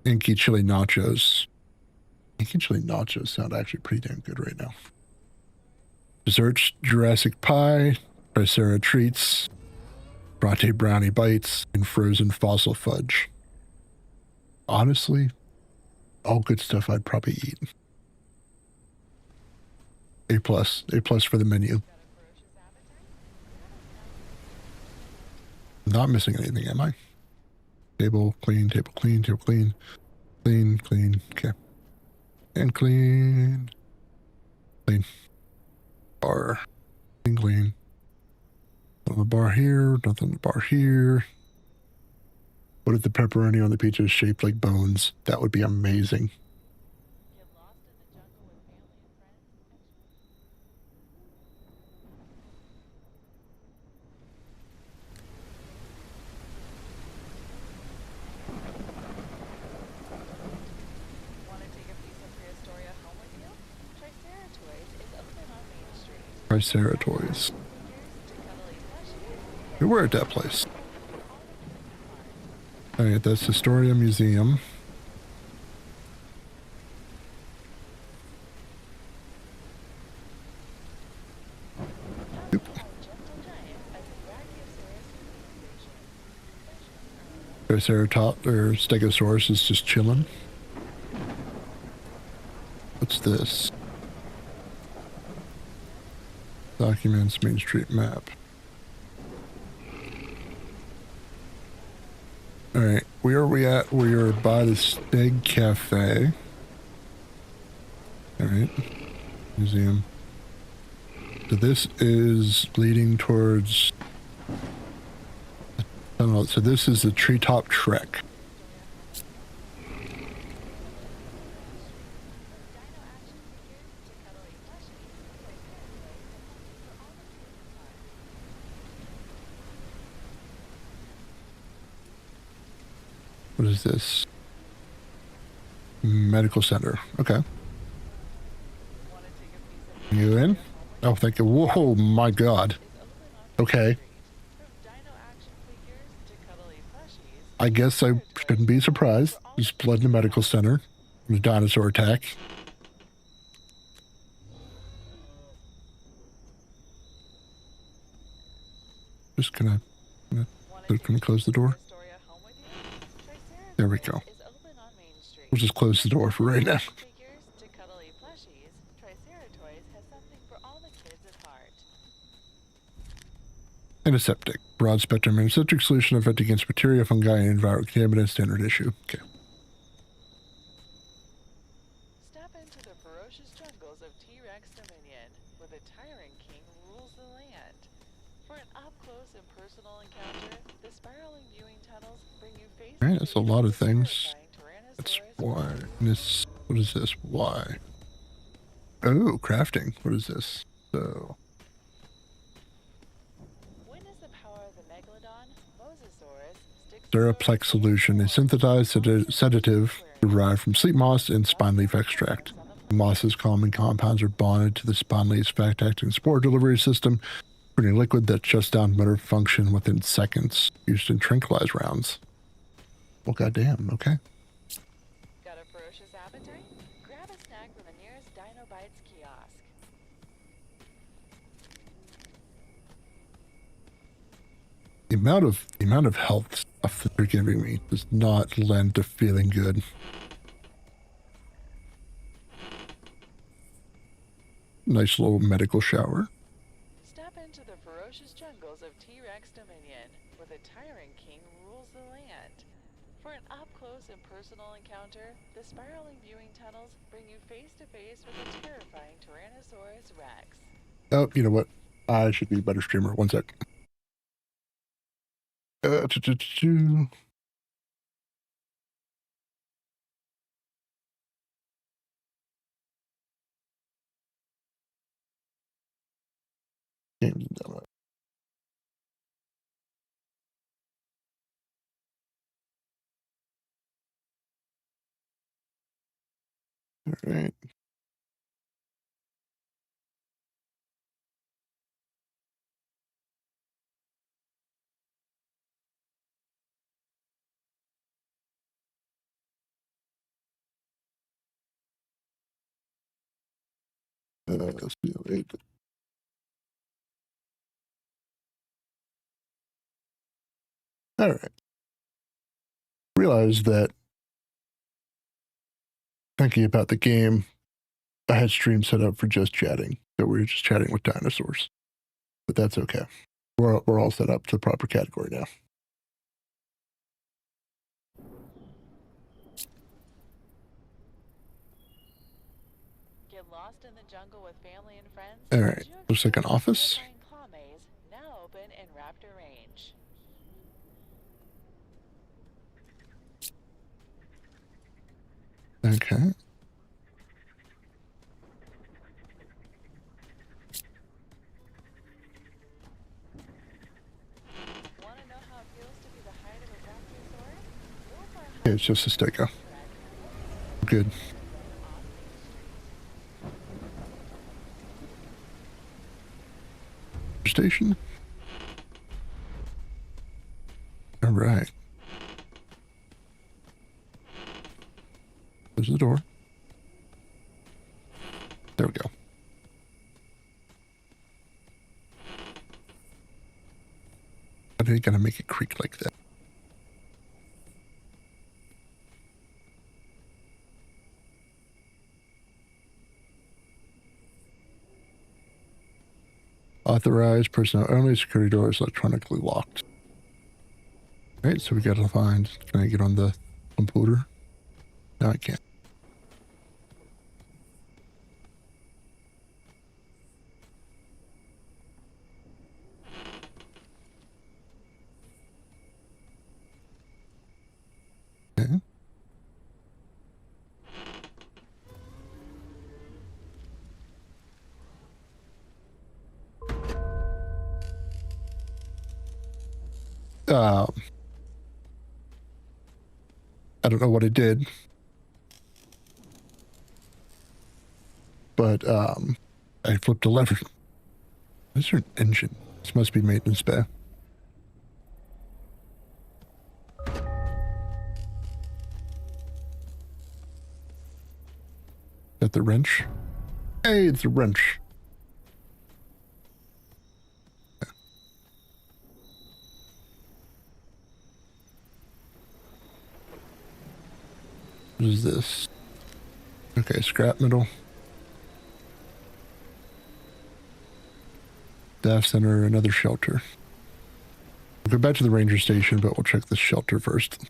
Inky chili nachos. Inky chili nachos sound actually pretty damn good right now. Desserts, Jurassic pie. Tricera treats. Bronte brownie bites. And frozen fossil fudge. Honestly, all good stuff I'd probably eat. A+. A+ for the menu. Not missing anything, am I? Table clean, table clean, table clean. Clean, clean, okay. And clean. Clean. Bar. Clean, clean. Nothing on the bar here, nothing on the bar here. What if the pepperoni on the pizza is shaped like bones? That would be amazing. Tricera toys. We were at that place. Alright, that's Historia Museum. Oop. Triceratops or Stegosaurus is just chilling. What's this? Documents, Main Street map. Alright, where are we at? We are by the Steg Cafe. Alright. Museum. So this is leading towards... I don't know, so this is the Treetop Trek. What is this? Medical center. Okay. You in? Oh, thank you. Whoa, my God. Okay. I guess I shouldn't be surprised. There's blood in the medical center. There's a dinosaur attack. Just gonna close the door. There we go. We'll just close the door for right now. Antiseptic. Broad spectrum antiseptic solution effective against bacteria, fungi, and viral contaminants. Standard issue. Okay. Step into the ferocious jungles of T-Rex Dominion, where the Tyrant King rules the land. For an up-close and personal encounter, the spiraling viewing tunnels bring you face to face. Alright, that's a lot of things. That's why. This. What is this? Why? Oh, crafting. What is this? So. Theraplex solution, a synthesized sedative derived from sleep moss and spine leaf extract. Moss's common compounds are bonded to the spine leaf's fast-acting spore delivery system, creating a liquid that shuts down motor function within seconds, used in tranquilize rounds. Well, goddamn, okay. Got a ferocious appetite? Grab a snack from the nearest Dino Bites kiosk. The amount of health stuff that they're giving me does not lend to feeling good. Nice little medical shower. Step into the ferocious jungles of T-Rex Dominion, where the Tyrant King rules the land. For an up-close and personal encounter, the spiraling viewing tunnels bring you face to face with a terrifying Tyrannosaurus Rex. Oh, you know what? I should be a better streamer. One sec. Games demo. All right. Let's see. Wait. All right. Realized that thinking about the game, I had stream set up for just chatting. So we were just chatting with dinosaurs. But that's okay. We're all set up to the proper category now. Get lost in the jungle with family and friends. All right. Looks like an office. Now open in Raptor range. Okay. Yeah, it's just a sticker. Good. Station. All right. There's the door. There we go. How are they gonna make it creak like that? Authorized personnel only. Security door is electronically locked. All right, so we gotta find. Can I get on the computer? No, I can't. Okay. I don't know what it did, but I flipped a lever. Is there an engine? This must be maintenance bay. that the wrench? Hey, it's a wrench. What is this? Okay, scrap metal. Staff center, another shelter. We'll go back to the ranger station, but we'll check the shelter first.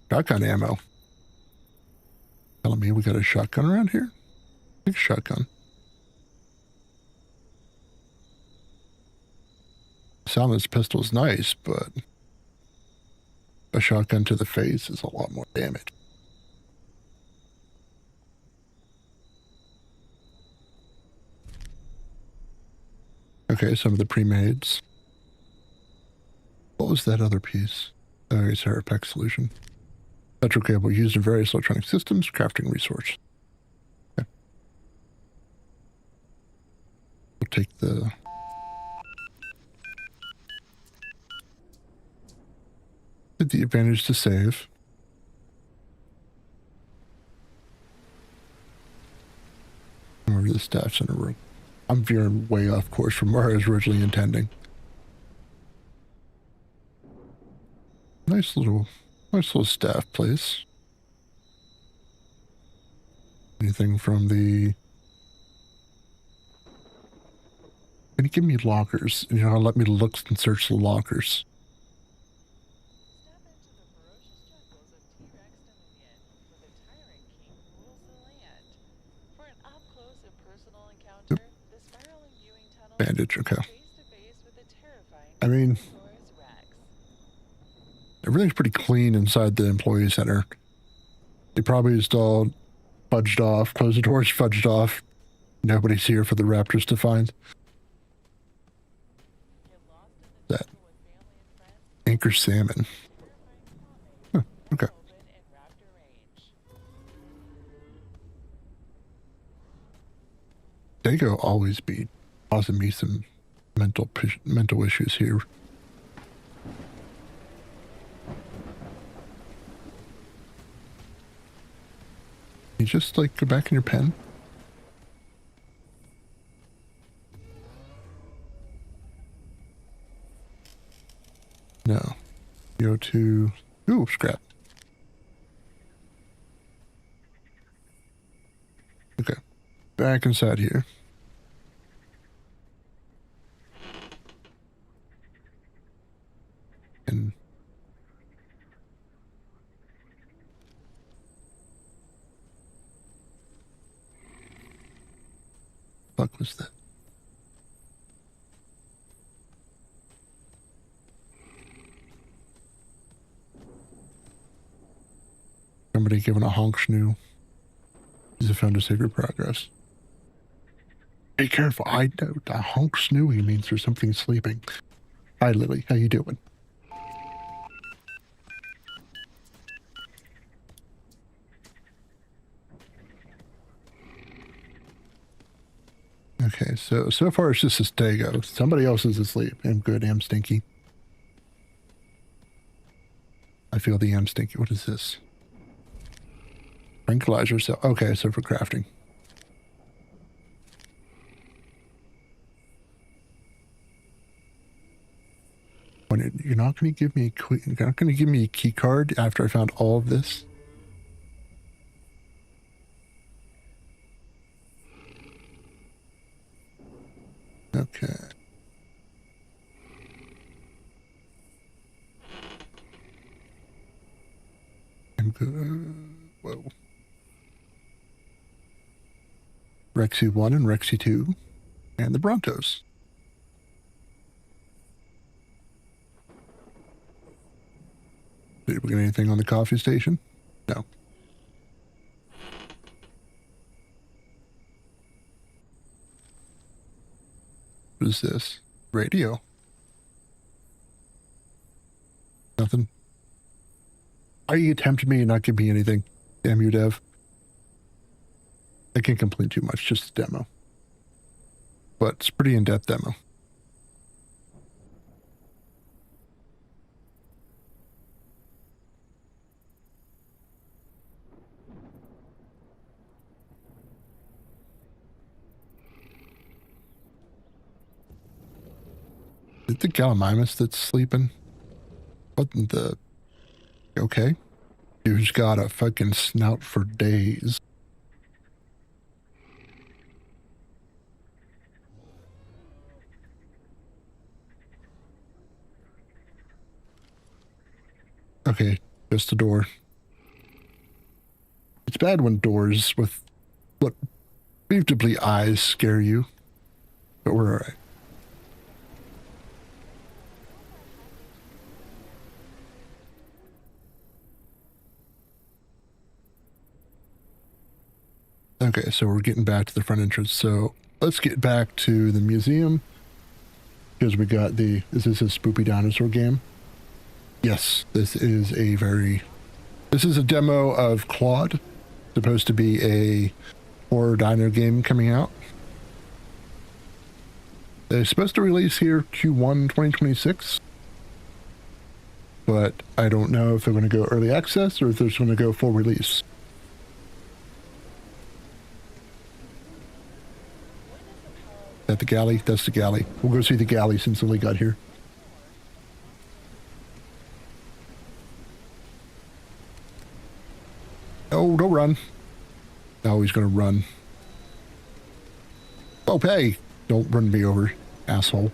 Shotgun ammo. Telling me we got a shotgun around here? Big shotgun. Silenced pistol is nice, but a shotgun to the face is a lot more damage. Okay, some of the pre-mades. What was that other piece? Oh, it's a Parapack solution. Electrical cable used in various electronic systems, crafting resource. Okay. We'll take the... Did the advantage to save. Over to the staff center room. I'm veering way off course from where I was originally intending. Nice little staff place. Anything from the... Can you give me lockers? You know, let me look and search the lockers. Bandage, okay. I mean, everything's pretty clean inside the employee center. They probably installed fudged off, closed the doors, fudged off. Nobody's here for the raptors to find. That anchor salmon. Huh, okay. Dago always be causing me some mental issues here. You just like go back in your pen. No. Go to... Ooh, scrap. Okay. Back inside here. And... What was that? Somebody giving a honk schnoo. He's found to save your progress. Be careful. I know the honk snooey means there's something sleeping. Hi, Lily. How you doing? Okay, so far it's just a Stego. Somebody else is asleep. I'm good. I'm stinky. I feel the am stinky. What is this? Tranquilizer cell. Okay, so for crafting. When you're not going to give me you're not going to give me a key card after I found all of this. Okay. I'm good. Whoa. Rexy 1 and Rexy 2. And the Broncos. Did we get anything on the coffee station? No. What is this? Radio. Nothing. Why you tempt me and not give me anything? Damn you, Dev. I can't complain too much, just a demo. But it's a pretty in-depth demo. Is it the Gallimimus that's sleeping? What the... Okay. Dude's got a fucking snout for days. Okay, just a door. It's bad when doors with what believably eyes scare you, but we're alright. Okay, so we're getting back to the front entrance. So let's get back to the museum because we got the... Is this a spoopy dinosaur game? Yes, this is a very... This is a demo of Claude. Supposed to be a horror dino game coming out. They're supposed to release here Q1 2026. But I don't know if they're going to go early access or if they're just going to go full release. Is that the galley? That's the galley. We'll go see the galley since we got here. Oh, don't run. Oh, he's going to run. Oh, hey. Don't run me over, asshole.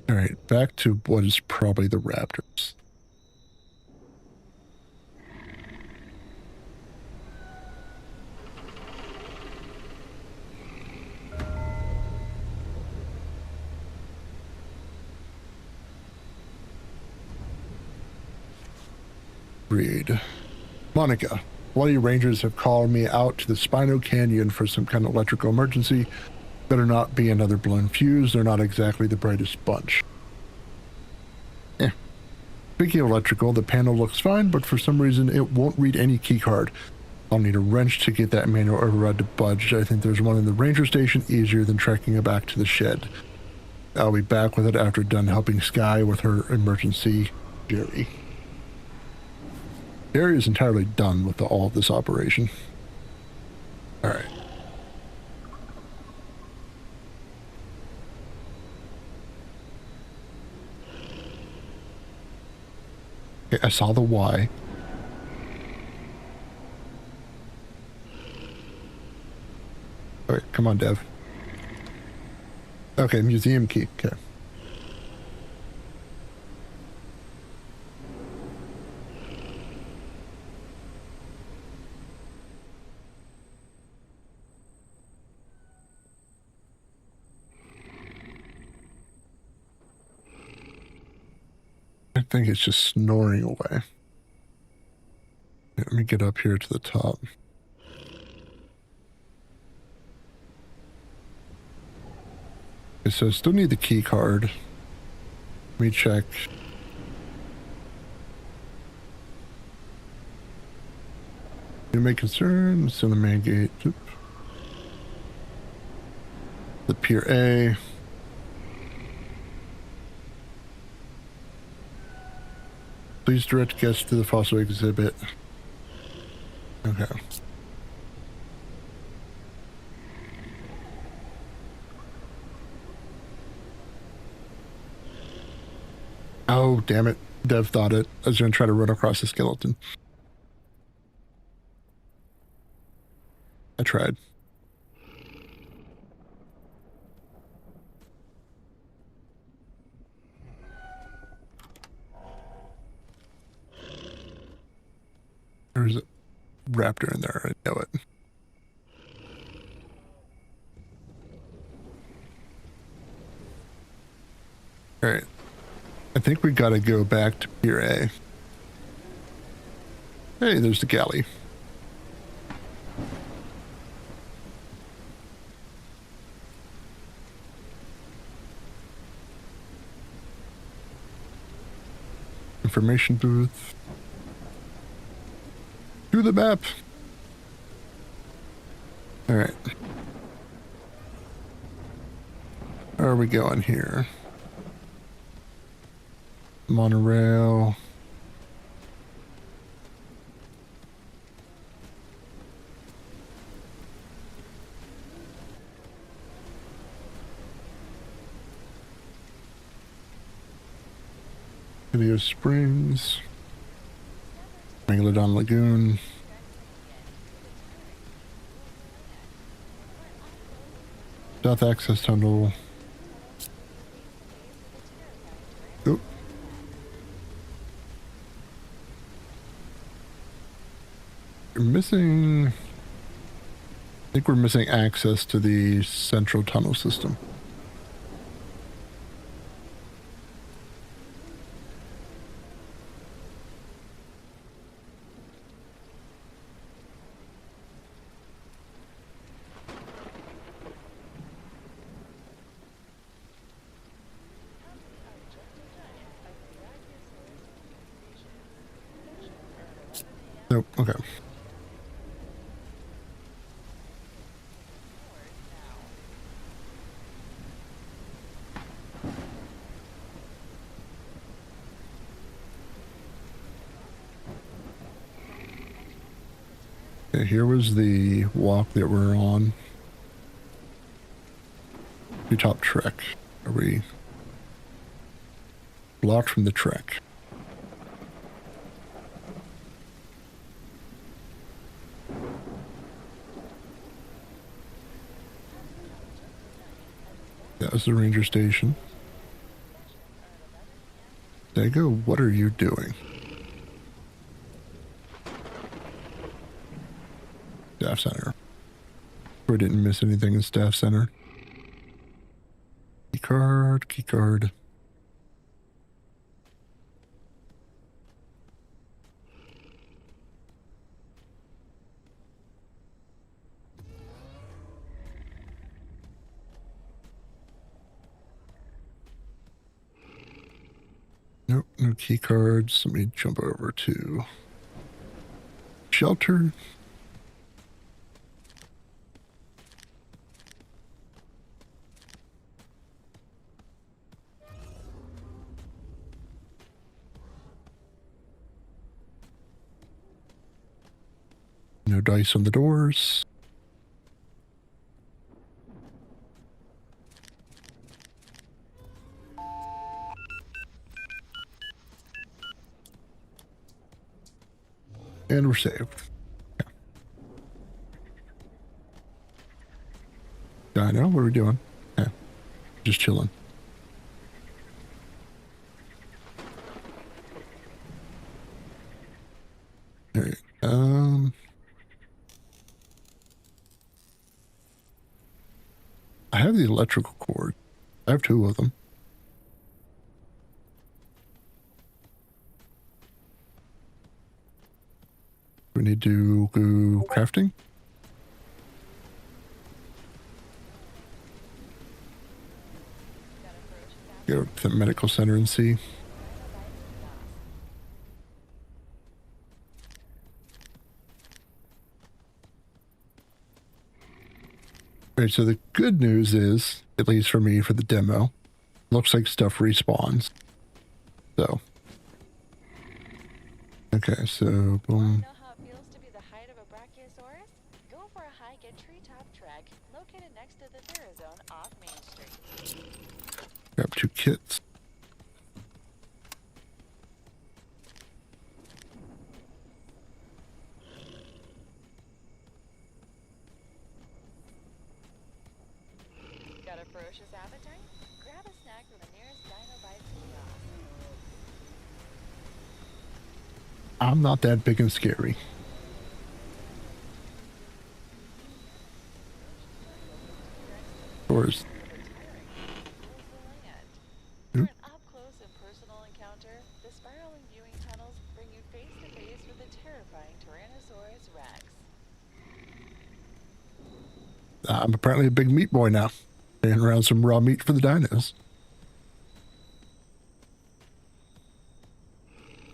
All right, back to what is probably the raptors. Read. Monica, bloody rangers have called me out to the Spino Canyon for some kind of electrical emergency. Better not be another blown fuse. They're not exactly the brightest bunch. Speaking of electrical, the panel looks fine, but for some reason it won't read any keycard. I'll need a wrench to get that manual override to budge. I think there's one in the ranger station easier than trekking it back to the shed. I'll be back with it after done helping Sky with her emergency. Jerry. Jerry is entirely done with all of this operation. Alright. Okay, I saw the Y. Alright, come on, Dev. Okay, museum key. Okay. I think it's just snoring away. Let me get up here to the top. Okay, so I still need the key card. Let me check. You may concern, it's in the main gate. Oop. The Pier A. Please direct guests to the fossil exhibit. Okay. Oh, damn it. Dev thought it. I was going to try to run across the skeleton. I tried. There's a raptor in there. I know it. All right. I think we got to go back to Pier A. Hey, there's the galley. Information booth. To the map. All right. Where are we going here? Monorail. Presidio Springs, Megalodon Lagoon. South Access Tunnel. Oop. We're missing... I think we're missing access to the central tunnel system. Nope, okay. Okay, here was the walk that we're on. Top trek. Are we blocked from the trek? That was the ranger station. Dago, what are you doing? Staff center. We didn't miss anything in staff center. Key card. Nope, no key cards. Let me jump over to shelter. No dice on the doors. And we're saved. Yeah. I know. What are we doing? Yeah. Just chilling. All right. I have the electrical cord. I have 2 of them. We need to go crafting. Go to the medical center and see. Alright, so the good news is, at least for me, for the demo, looks like stuff respawns. So. Okay, so boom. Grab 2 kits. Got a ferocious appetite? Grab a snack from the nearest Dino Bites kiosk. I'm not that big and scary. Or is... For an up-close and personal encounter, the spiraling viewing tunnels bring you face-to-face with the terrifying Tyrannosaurus Rex. I'm apparently a big meat boy now. And around some raw meat for the dinos.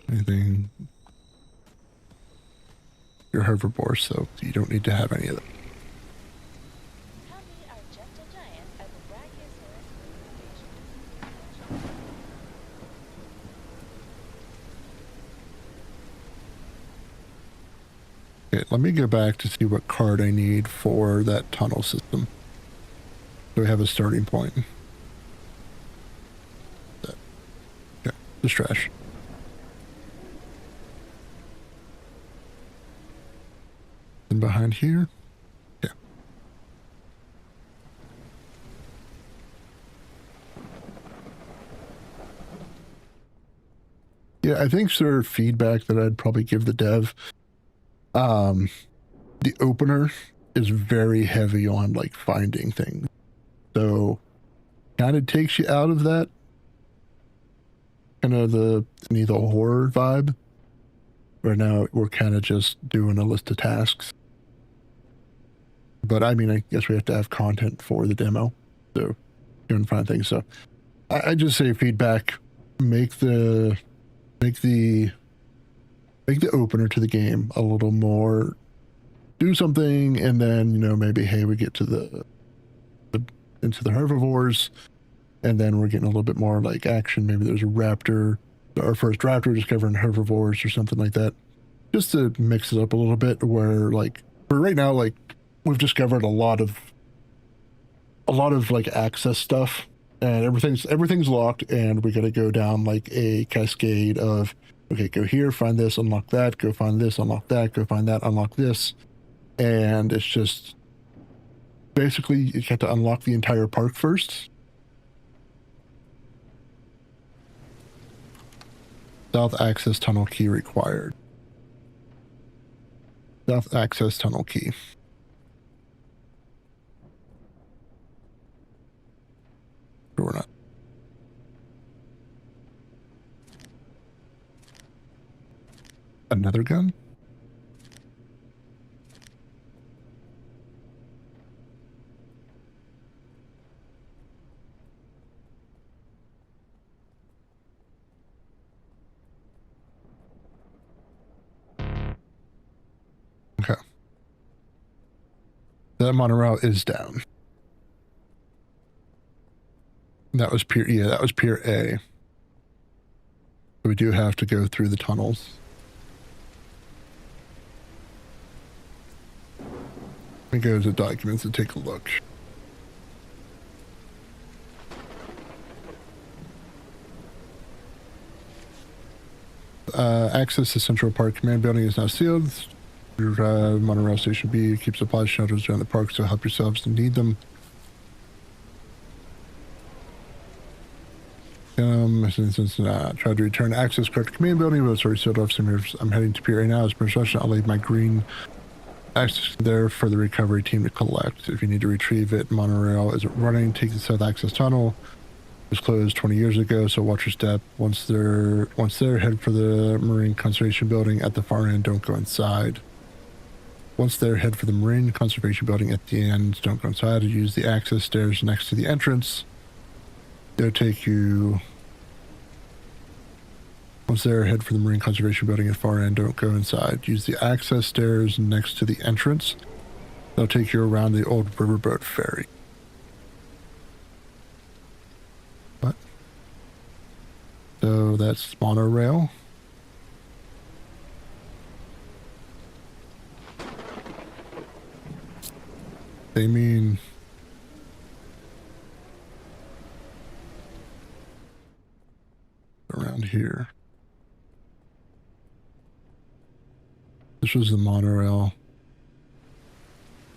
Anything... You're herbivore, so you don't need to have any of them. Come meet our gentle giants at the Brachiosaurus station. Okay, let me go back to see what card I need for that tunnel system. So we have a starting point. Okay, just trash. Nothing behind here. Yeah. Yeah, I think sort of feedback that I'd probably give the dev. The opener is very heavy on like finding things. So kind of takes you out of that kind of the horror vibe. Right now we're kind of just doing a list of tasks. But I mean, I guess we have to have content for the demo. So doing fun things. So I just say feedback, make the opener to the game a little more, do something, and then, you know, maybe, hey, we get to into the herbivores, and then we're getting a little bit more like action. Maybe there's a raptor, our first raptor discovering herbivores or something like that, just to mix it up a little bit. Where like for right now, like we've discovered a lot of like access stuff, and everything's locked, and we got to go down like a cascade of, okay, go here, find this, unlock that, go find this, unlock that, go find that, unlock this. And it's just basically you have to unlock the entire park first. South access tunnel key required. South access tunnel key. Sure not. Another gun? Okay. That monorail is down. That was pier, yeah, that was pier A. We do have to go through the tunnels. Let me go to documents and take a look. Access to Central Park Command Building is now sealed. Your monorail station B keeps supply shuttles around the park, so help yourselves to need them. Tried to return access card to Command Building, but it's already sealed off. So I'm heading to Pier A now. As per instruction, I'll leave my green access there for the recovery team to collect. If you need to retrieve it, monorail isn't running. Take the South Access Tunnel. It was closed 20 years ago, so watch your step. Once they're head for the Marine Conservation Building at the far end. Don't go inside. Once they're head for the Marine Conservation Building at the end, don't go inside. Use the access stairs next to the entrance. They'll take you. Once they're head for the Marine Conservation Building at far end, don't go inside. Use the access stairs next to the entrance. They'll take you around the old riverboat ferry. What? So that's monorail. They mean around here. This was the monorail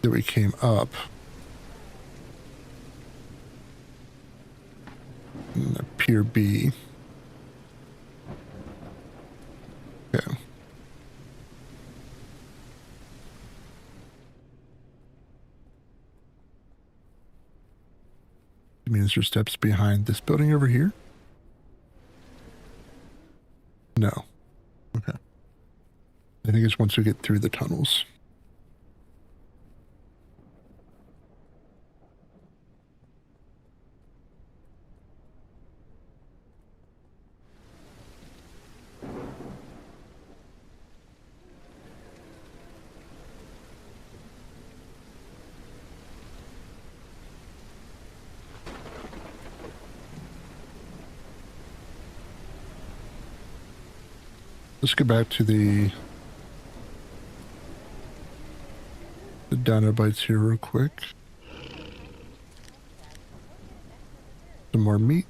that we came up. And the Pier B. Okay. It means there's steps behind this building over here? No. Okay. I think it's once we get through the tunnels. Let's go back to the Dinobites here real quick. Some more meat.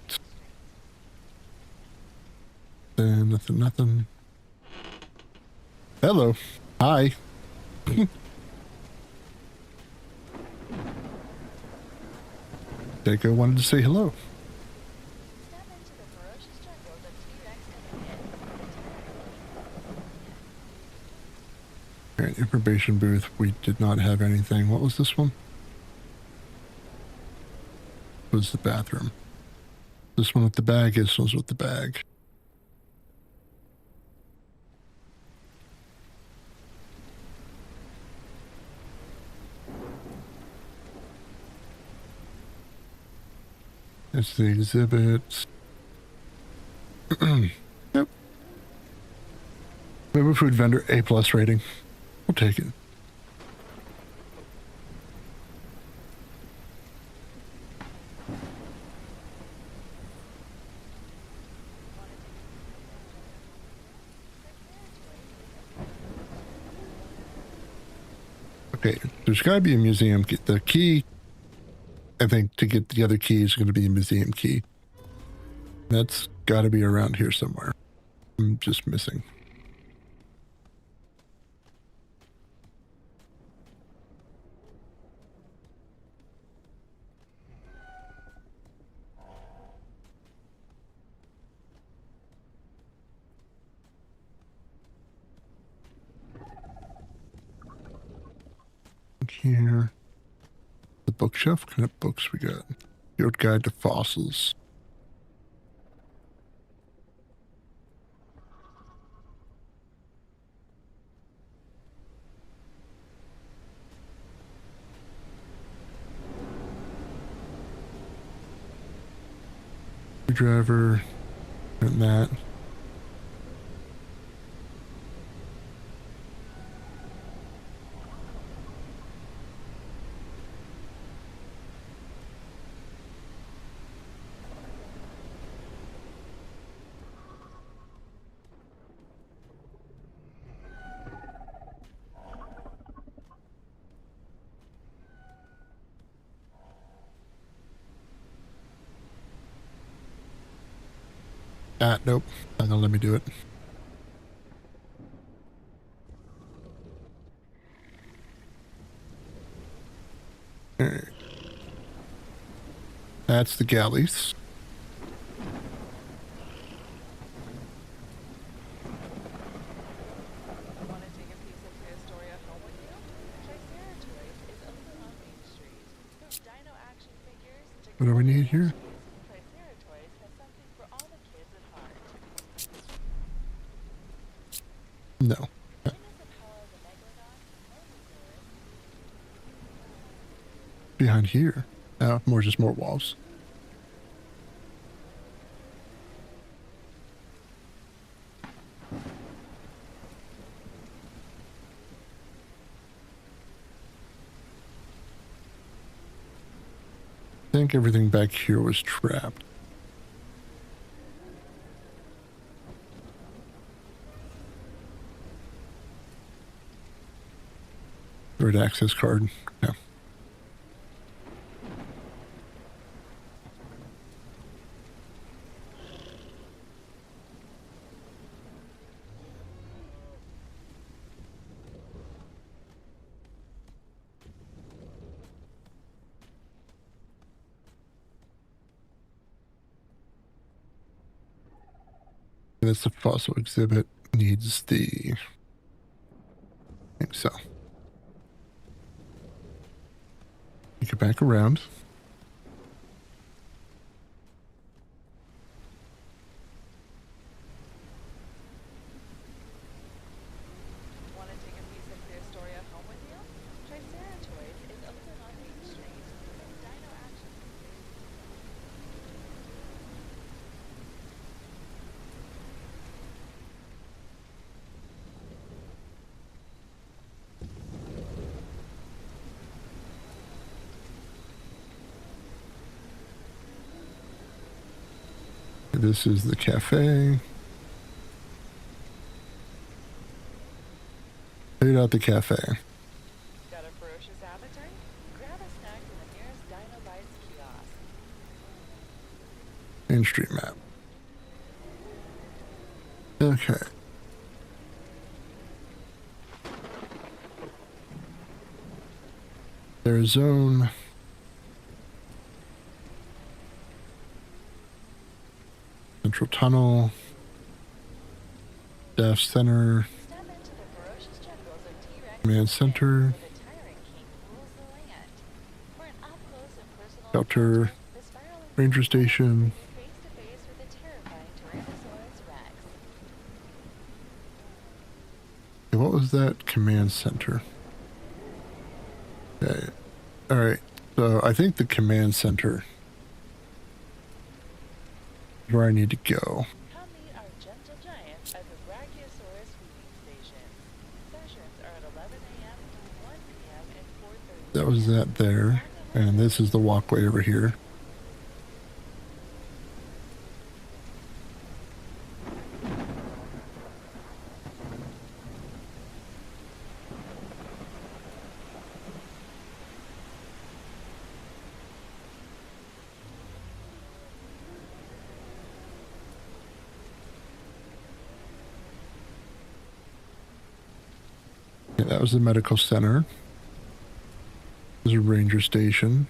Then nothing. Hello. Hi. Daco wanted to say hello. Step into the ferocious jungles of T-Rex and Alright, information booth. We did not have anything. What was this one? It was the bathroom. This one with the bag. This one's with the bag. That's the exhibit. Yep. We have a food vendor, A+ rating. We'll take it. Okay, there's got to be a museum key. The key, I think, to get the other key is going to be a museum key. That's got to be around here somewhere. I'm just missing. Here. The bookshelf? What kind of books we got? Field Guide to Fossils. Driver and that. Nope. Not gonna let me do it. Alright. That's the galleys. Want to take a piece of prehistoria home with you? Triceratops is open on Main Street. From dino action figures to What do we need here? Triceratops has something for all the kids at heart. No. Witness the power of the Megalodon, Behind here. More just more walls. I think everything back here was trapped. Red access card. Yeah. That's the fossil exhibit. Needs the... I think so. Take it back around. Want to take a piece of prehistoria home with you? Triceratops is open on Main Street. From dino action This is the cafe. Check out the cafe. Got a ferocious appetite? Grab a snack from the nearest Dino Bites kiosk. Main Street map. Okay. There's zone. Central Tunnel. Staff Center. Step into the ferocious jungles of T-Rex Command Center. where the Tyrant King rules the land. For an up-close and personal Shelter. encounter, the Spiral Ranger Station. face-to-face with a terrifying Tyrannosaurus Rex. Okay, what was that? Command Center. Okay. Alright. So I think the Command Center is where I need to go. Come meet our gentle giants at the Brachiosaurus feeding station. Sessions are at 11 a.m., 1 p.m., and 4:30. That was that there. And this is the walkway over here. Okay, that was the medical center. There's a ranger station.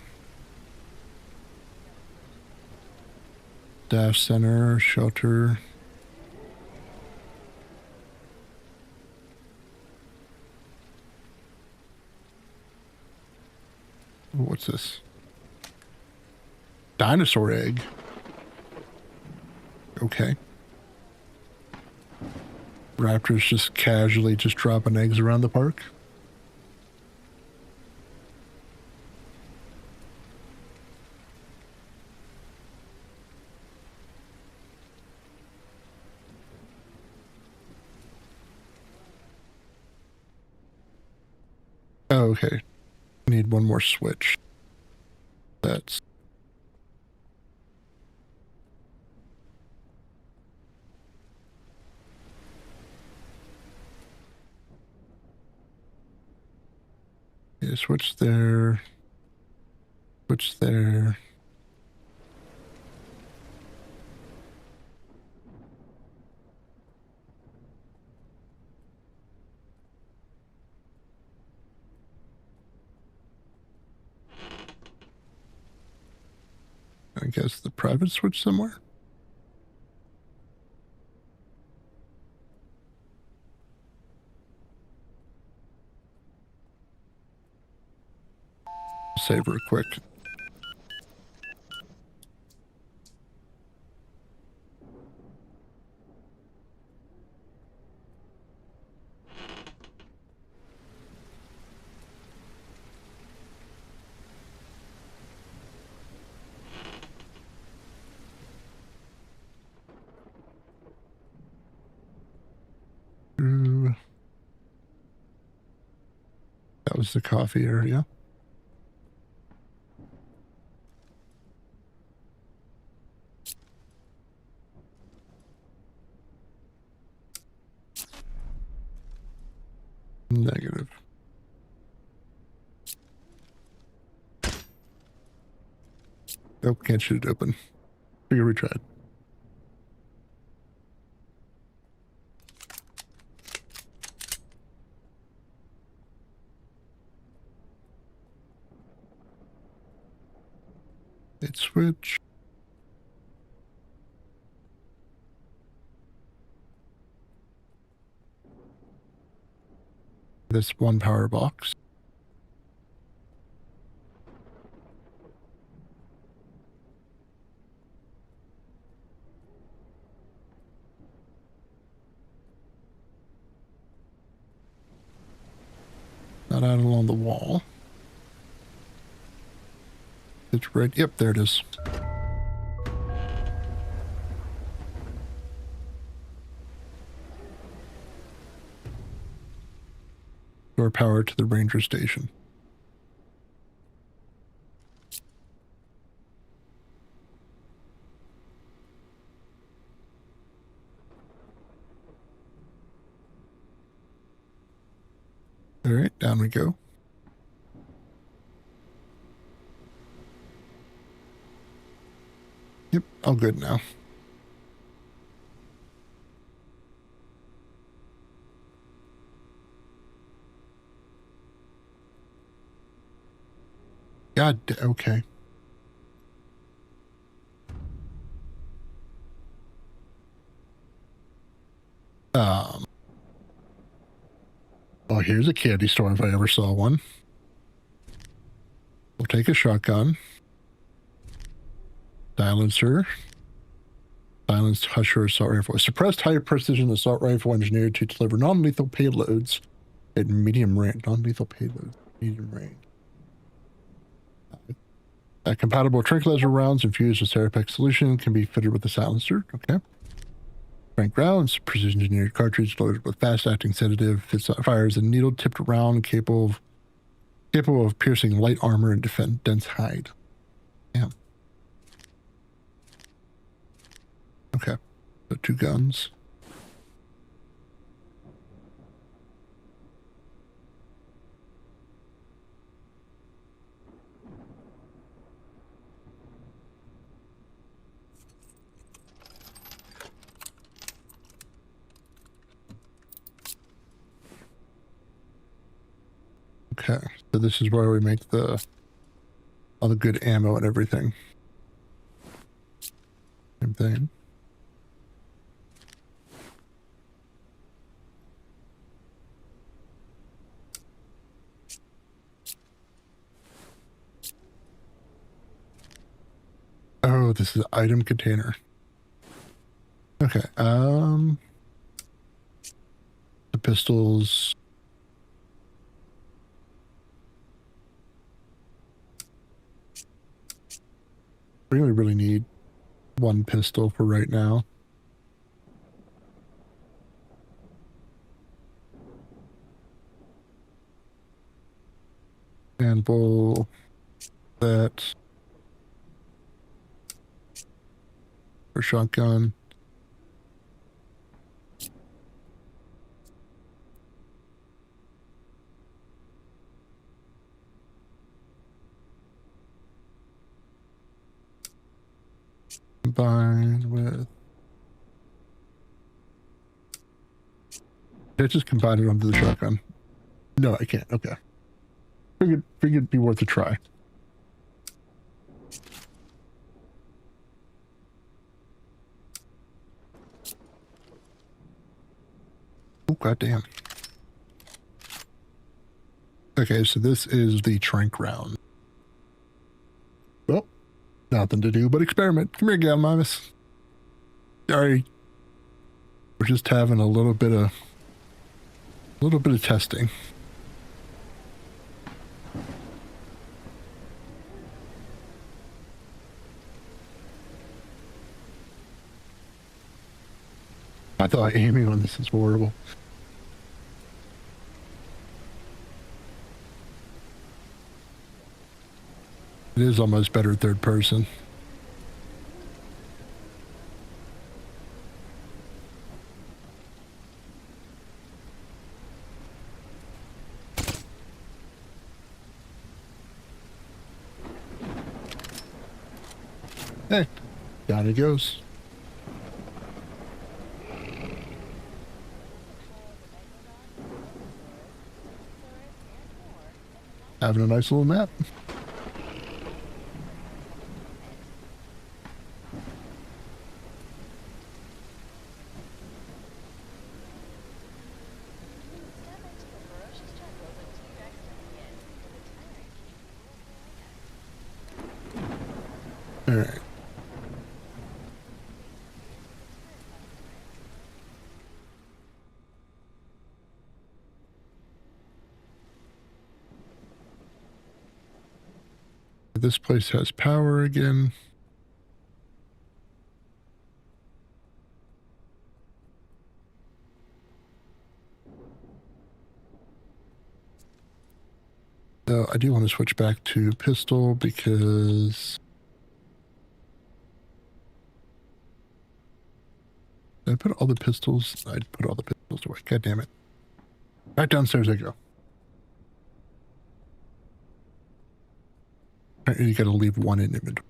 Staff center, shelter. What's this? Dinosaur egg. Okay. Raptors just casually just dropping eggs around the park. Oh, okay. Need one more switch. That's... Yeah, switch there. Switch there. I guess the private switch somewhere? Save real quick. Ooh. That was the coffee area. Negative. Oh, can't shoot it open. Figure we tried. Hit switch. This one power box. Not out along the wall. It's right. Yep, there it is. Door power to the ranger station. All right, down we go. Yep, all good now. Okay. here's a candy store if I ever saw one. We'll take a shotgun. Silencer. Silenced Husher assault rifle. Suppressed high precision assault rifle engineered to deliver non-lethal payloads at medium range. Non-lethal payloads, medium range. Compatible tranquilizer rounds infused with Serapec solution can be fitted with the silencer. Okay. Frank rounds, precision engineered cartridge loaded with fast-acting sedative. Fires a needle-tipped round capable of piercing light armor and defend dense hide. Damn. Okay. So 2 guns. Okay, so this is where we make all the good ammo and everything. Same thing. Oh, this is an item container. Okay, the pistols. Really need 1 pistol for right now. And we'll that for shotgun. Combined with. I just combine it onto the shotgun. No, I can't. Okay. Figured it'd be worth a try. Oh, goddamn. Okay, so this is the trank round. Well, nothing to do but experiment. Come here, Galmimus. Sorry. We're just having a little bit of testing. I thought aiming on this is horrible. It is almost better third person. Hey, down it goes. Having a nice little nap. All right. This place has power again. So I do want to switch back to pistol because did I put all the pistols? I'd put all the pistols away. God damn it. Back downstairs I go. You gotta leave 1 in inventory.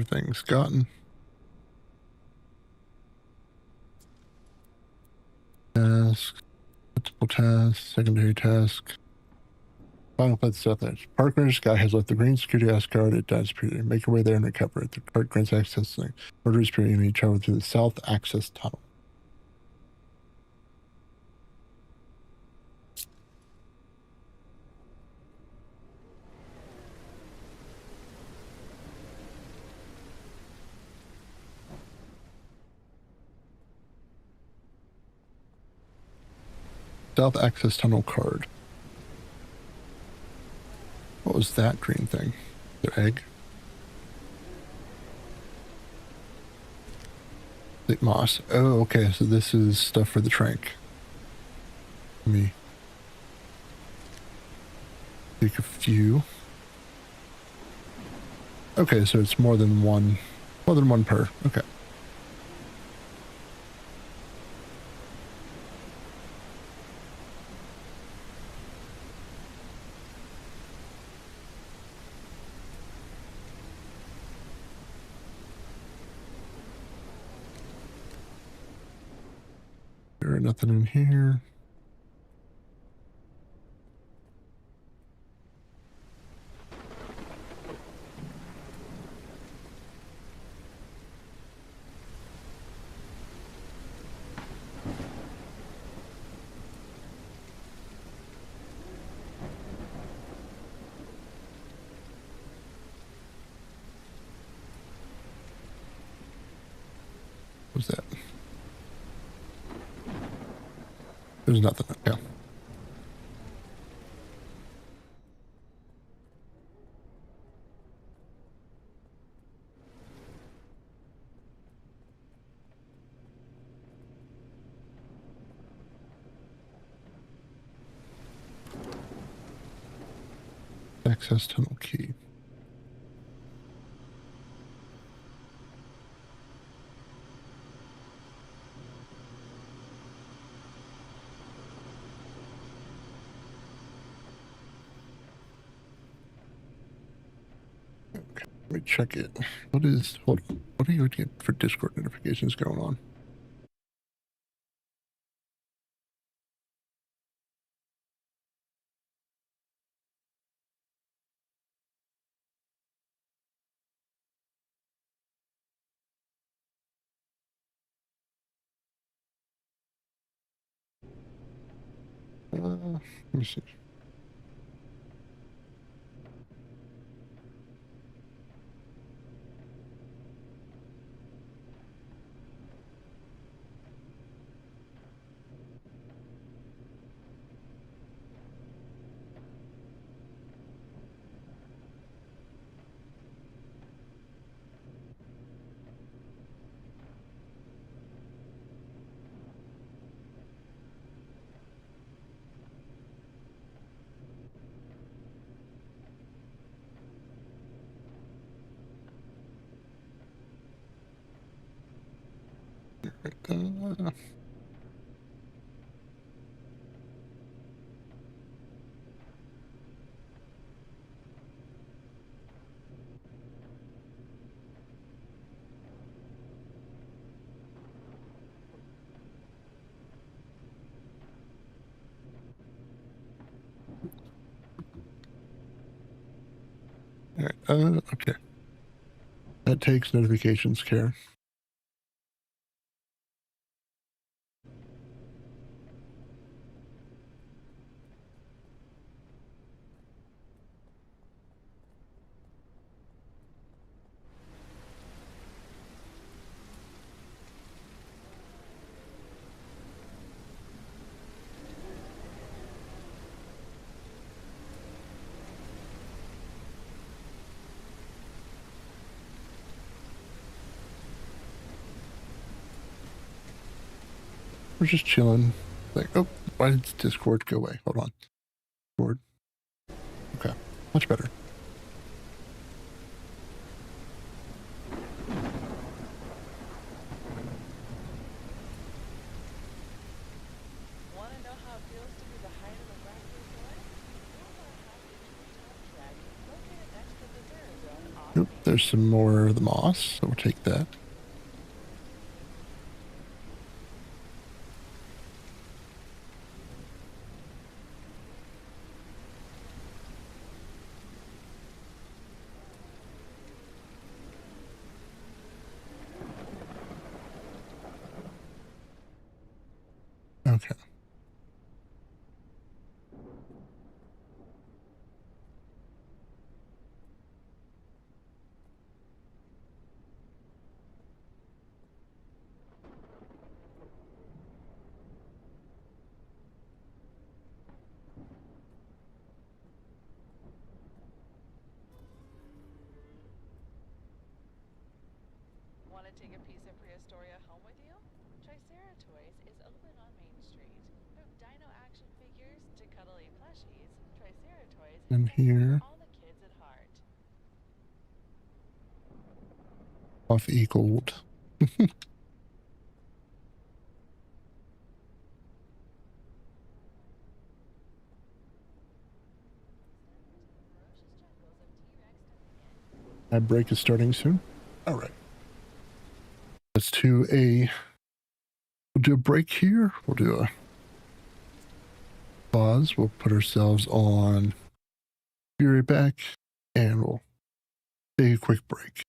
everything's gotten. Task, multiple tasks, secondary task. Final pet stuff. Parker's guy has left the green security escort at Dodge Period. Make your way there and recover it. The cart grants access to the murderous period. You need to travel through the south access tunnel. South access tunnel card. What was that green thing? The egg? The moss. Oh, okay. So this is stuff for the trank. Let me take a few. Okay, so it's more than one per. Okay. There are nothing in here. What's that? There's nothing. Okay. Access tunnel key. Okay, let me check it. What are you getting for Discord notifications going on? Let me see. Uh, okay. That takes notifications care. We're just chilling. Like, oh, why did Discord go away? Hold on. Discord. Okay, much better. Want to know how it feels to be the height of the Blackbird North? You'll want to hop into the top track located next to the Zero Zone off Nope. Main There's some more of the moss, so we'll take that. Okay. Want to take a piece of Prehistoria home with you? Triceratoys is open on Main Street. From dino action figures to cuddly plushies, Triceratoys is And something here, for all the kids at heart. off equaled. That break is starting soon. All right. Let's do we'll do a break here. We'll do a pause. We'll put ourselves on Fury back and we'll take a quick break.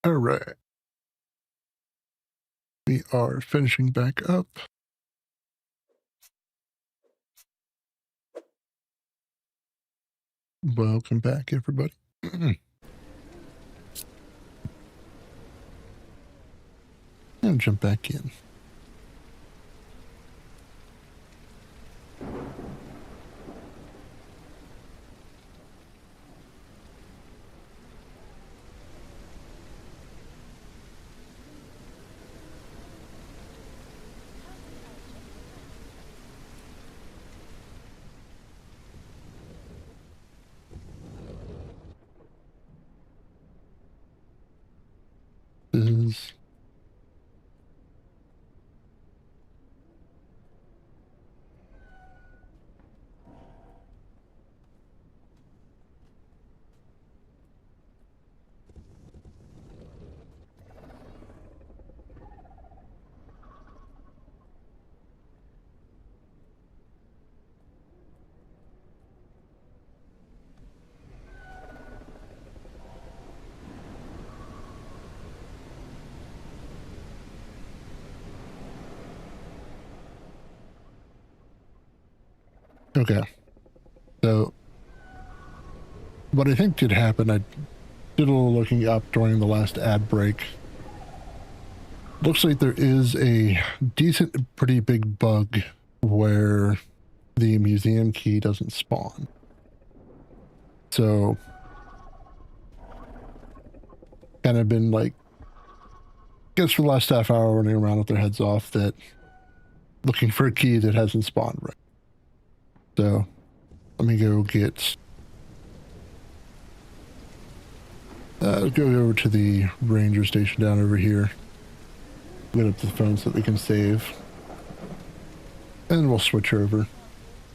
All right. We are finishing back up. Welcome back, everybody. And jump back in. Is okay. So what I think did happen, I did a little looking up during the last ad break. Looks like there is a decent, pretty big bug where the museum key doesn't spawn. So kind of been like, I guess for the last half hour running around with their heads off that looking for a key that hasn't spawned right. So let me go get go over to the ranger station down over here. Get up the phone so that we can save. And then we'll switch over.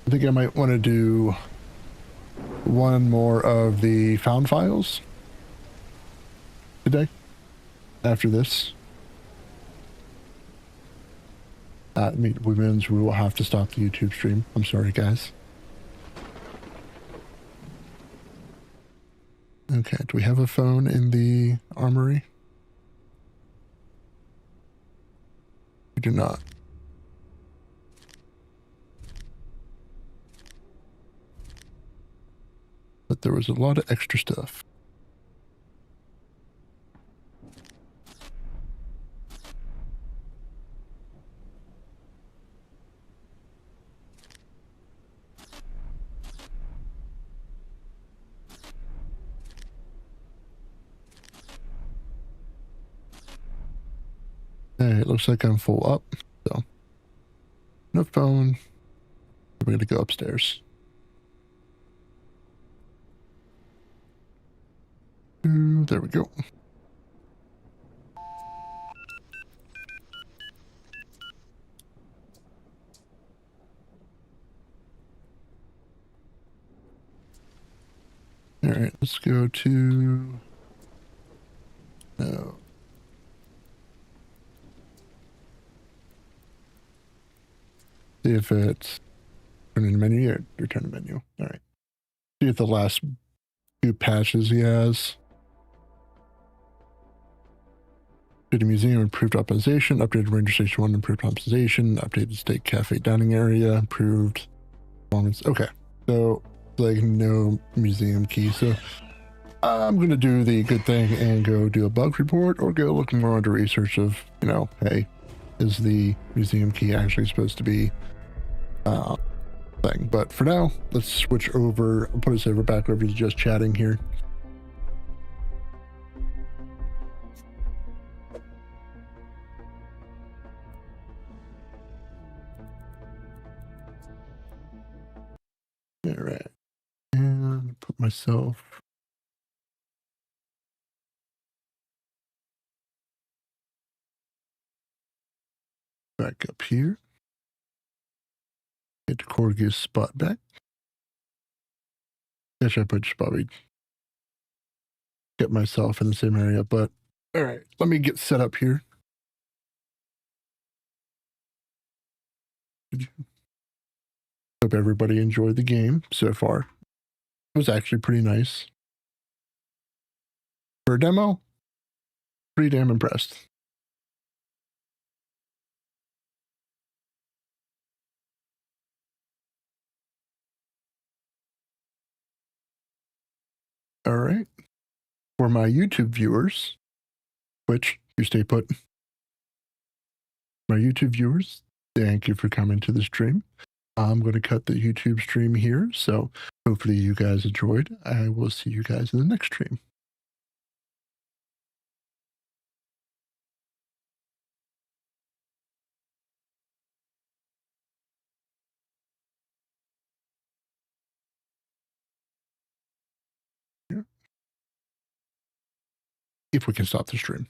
I think I might want to do one more of the found files today after this. Which means we will have to stop the YouTube stream. I'm sorry, guys. Okay, do we have a phone in the armory? We do not. But there was a lot of extra stuff. Hey, it looks like I'm full up, so no phone. We're gonna go upstairs. Ooh, there we go. All right, let's go to no. See if it's turn in the menu or return the menu. All right. See if the last few patches he has. Updated museum, improved optimization, updated ranger station 1, improved optimization, updated steak cafe dining area, improved performance. Okay. So like no museum key. So I'm going to do the good thing and go do a bug report or go look more into research of, you know, hey, is the museum key actually supposed to be thing? But for now, let's switch over. I'll put us over back over to just chatting here. All right. And put myself back up here. Get the Corgi's spot back. Actually, I should probably get myself in the same area, but all right, let me get set up here. Hope everybody enjoyed the game so far. It was actually pretty nice. For a demo, pretty damn impressed. All right. For my YouTube viewers, which you stay put. My YouTube viewers, thank you for coming to the stream. I'm going to cut the YouTube stream here, so hopefully you guys enjoyed. I will see you guys in the next stream. If we can stop the stream.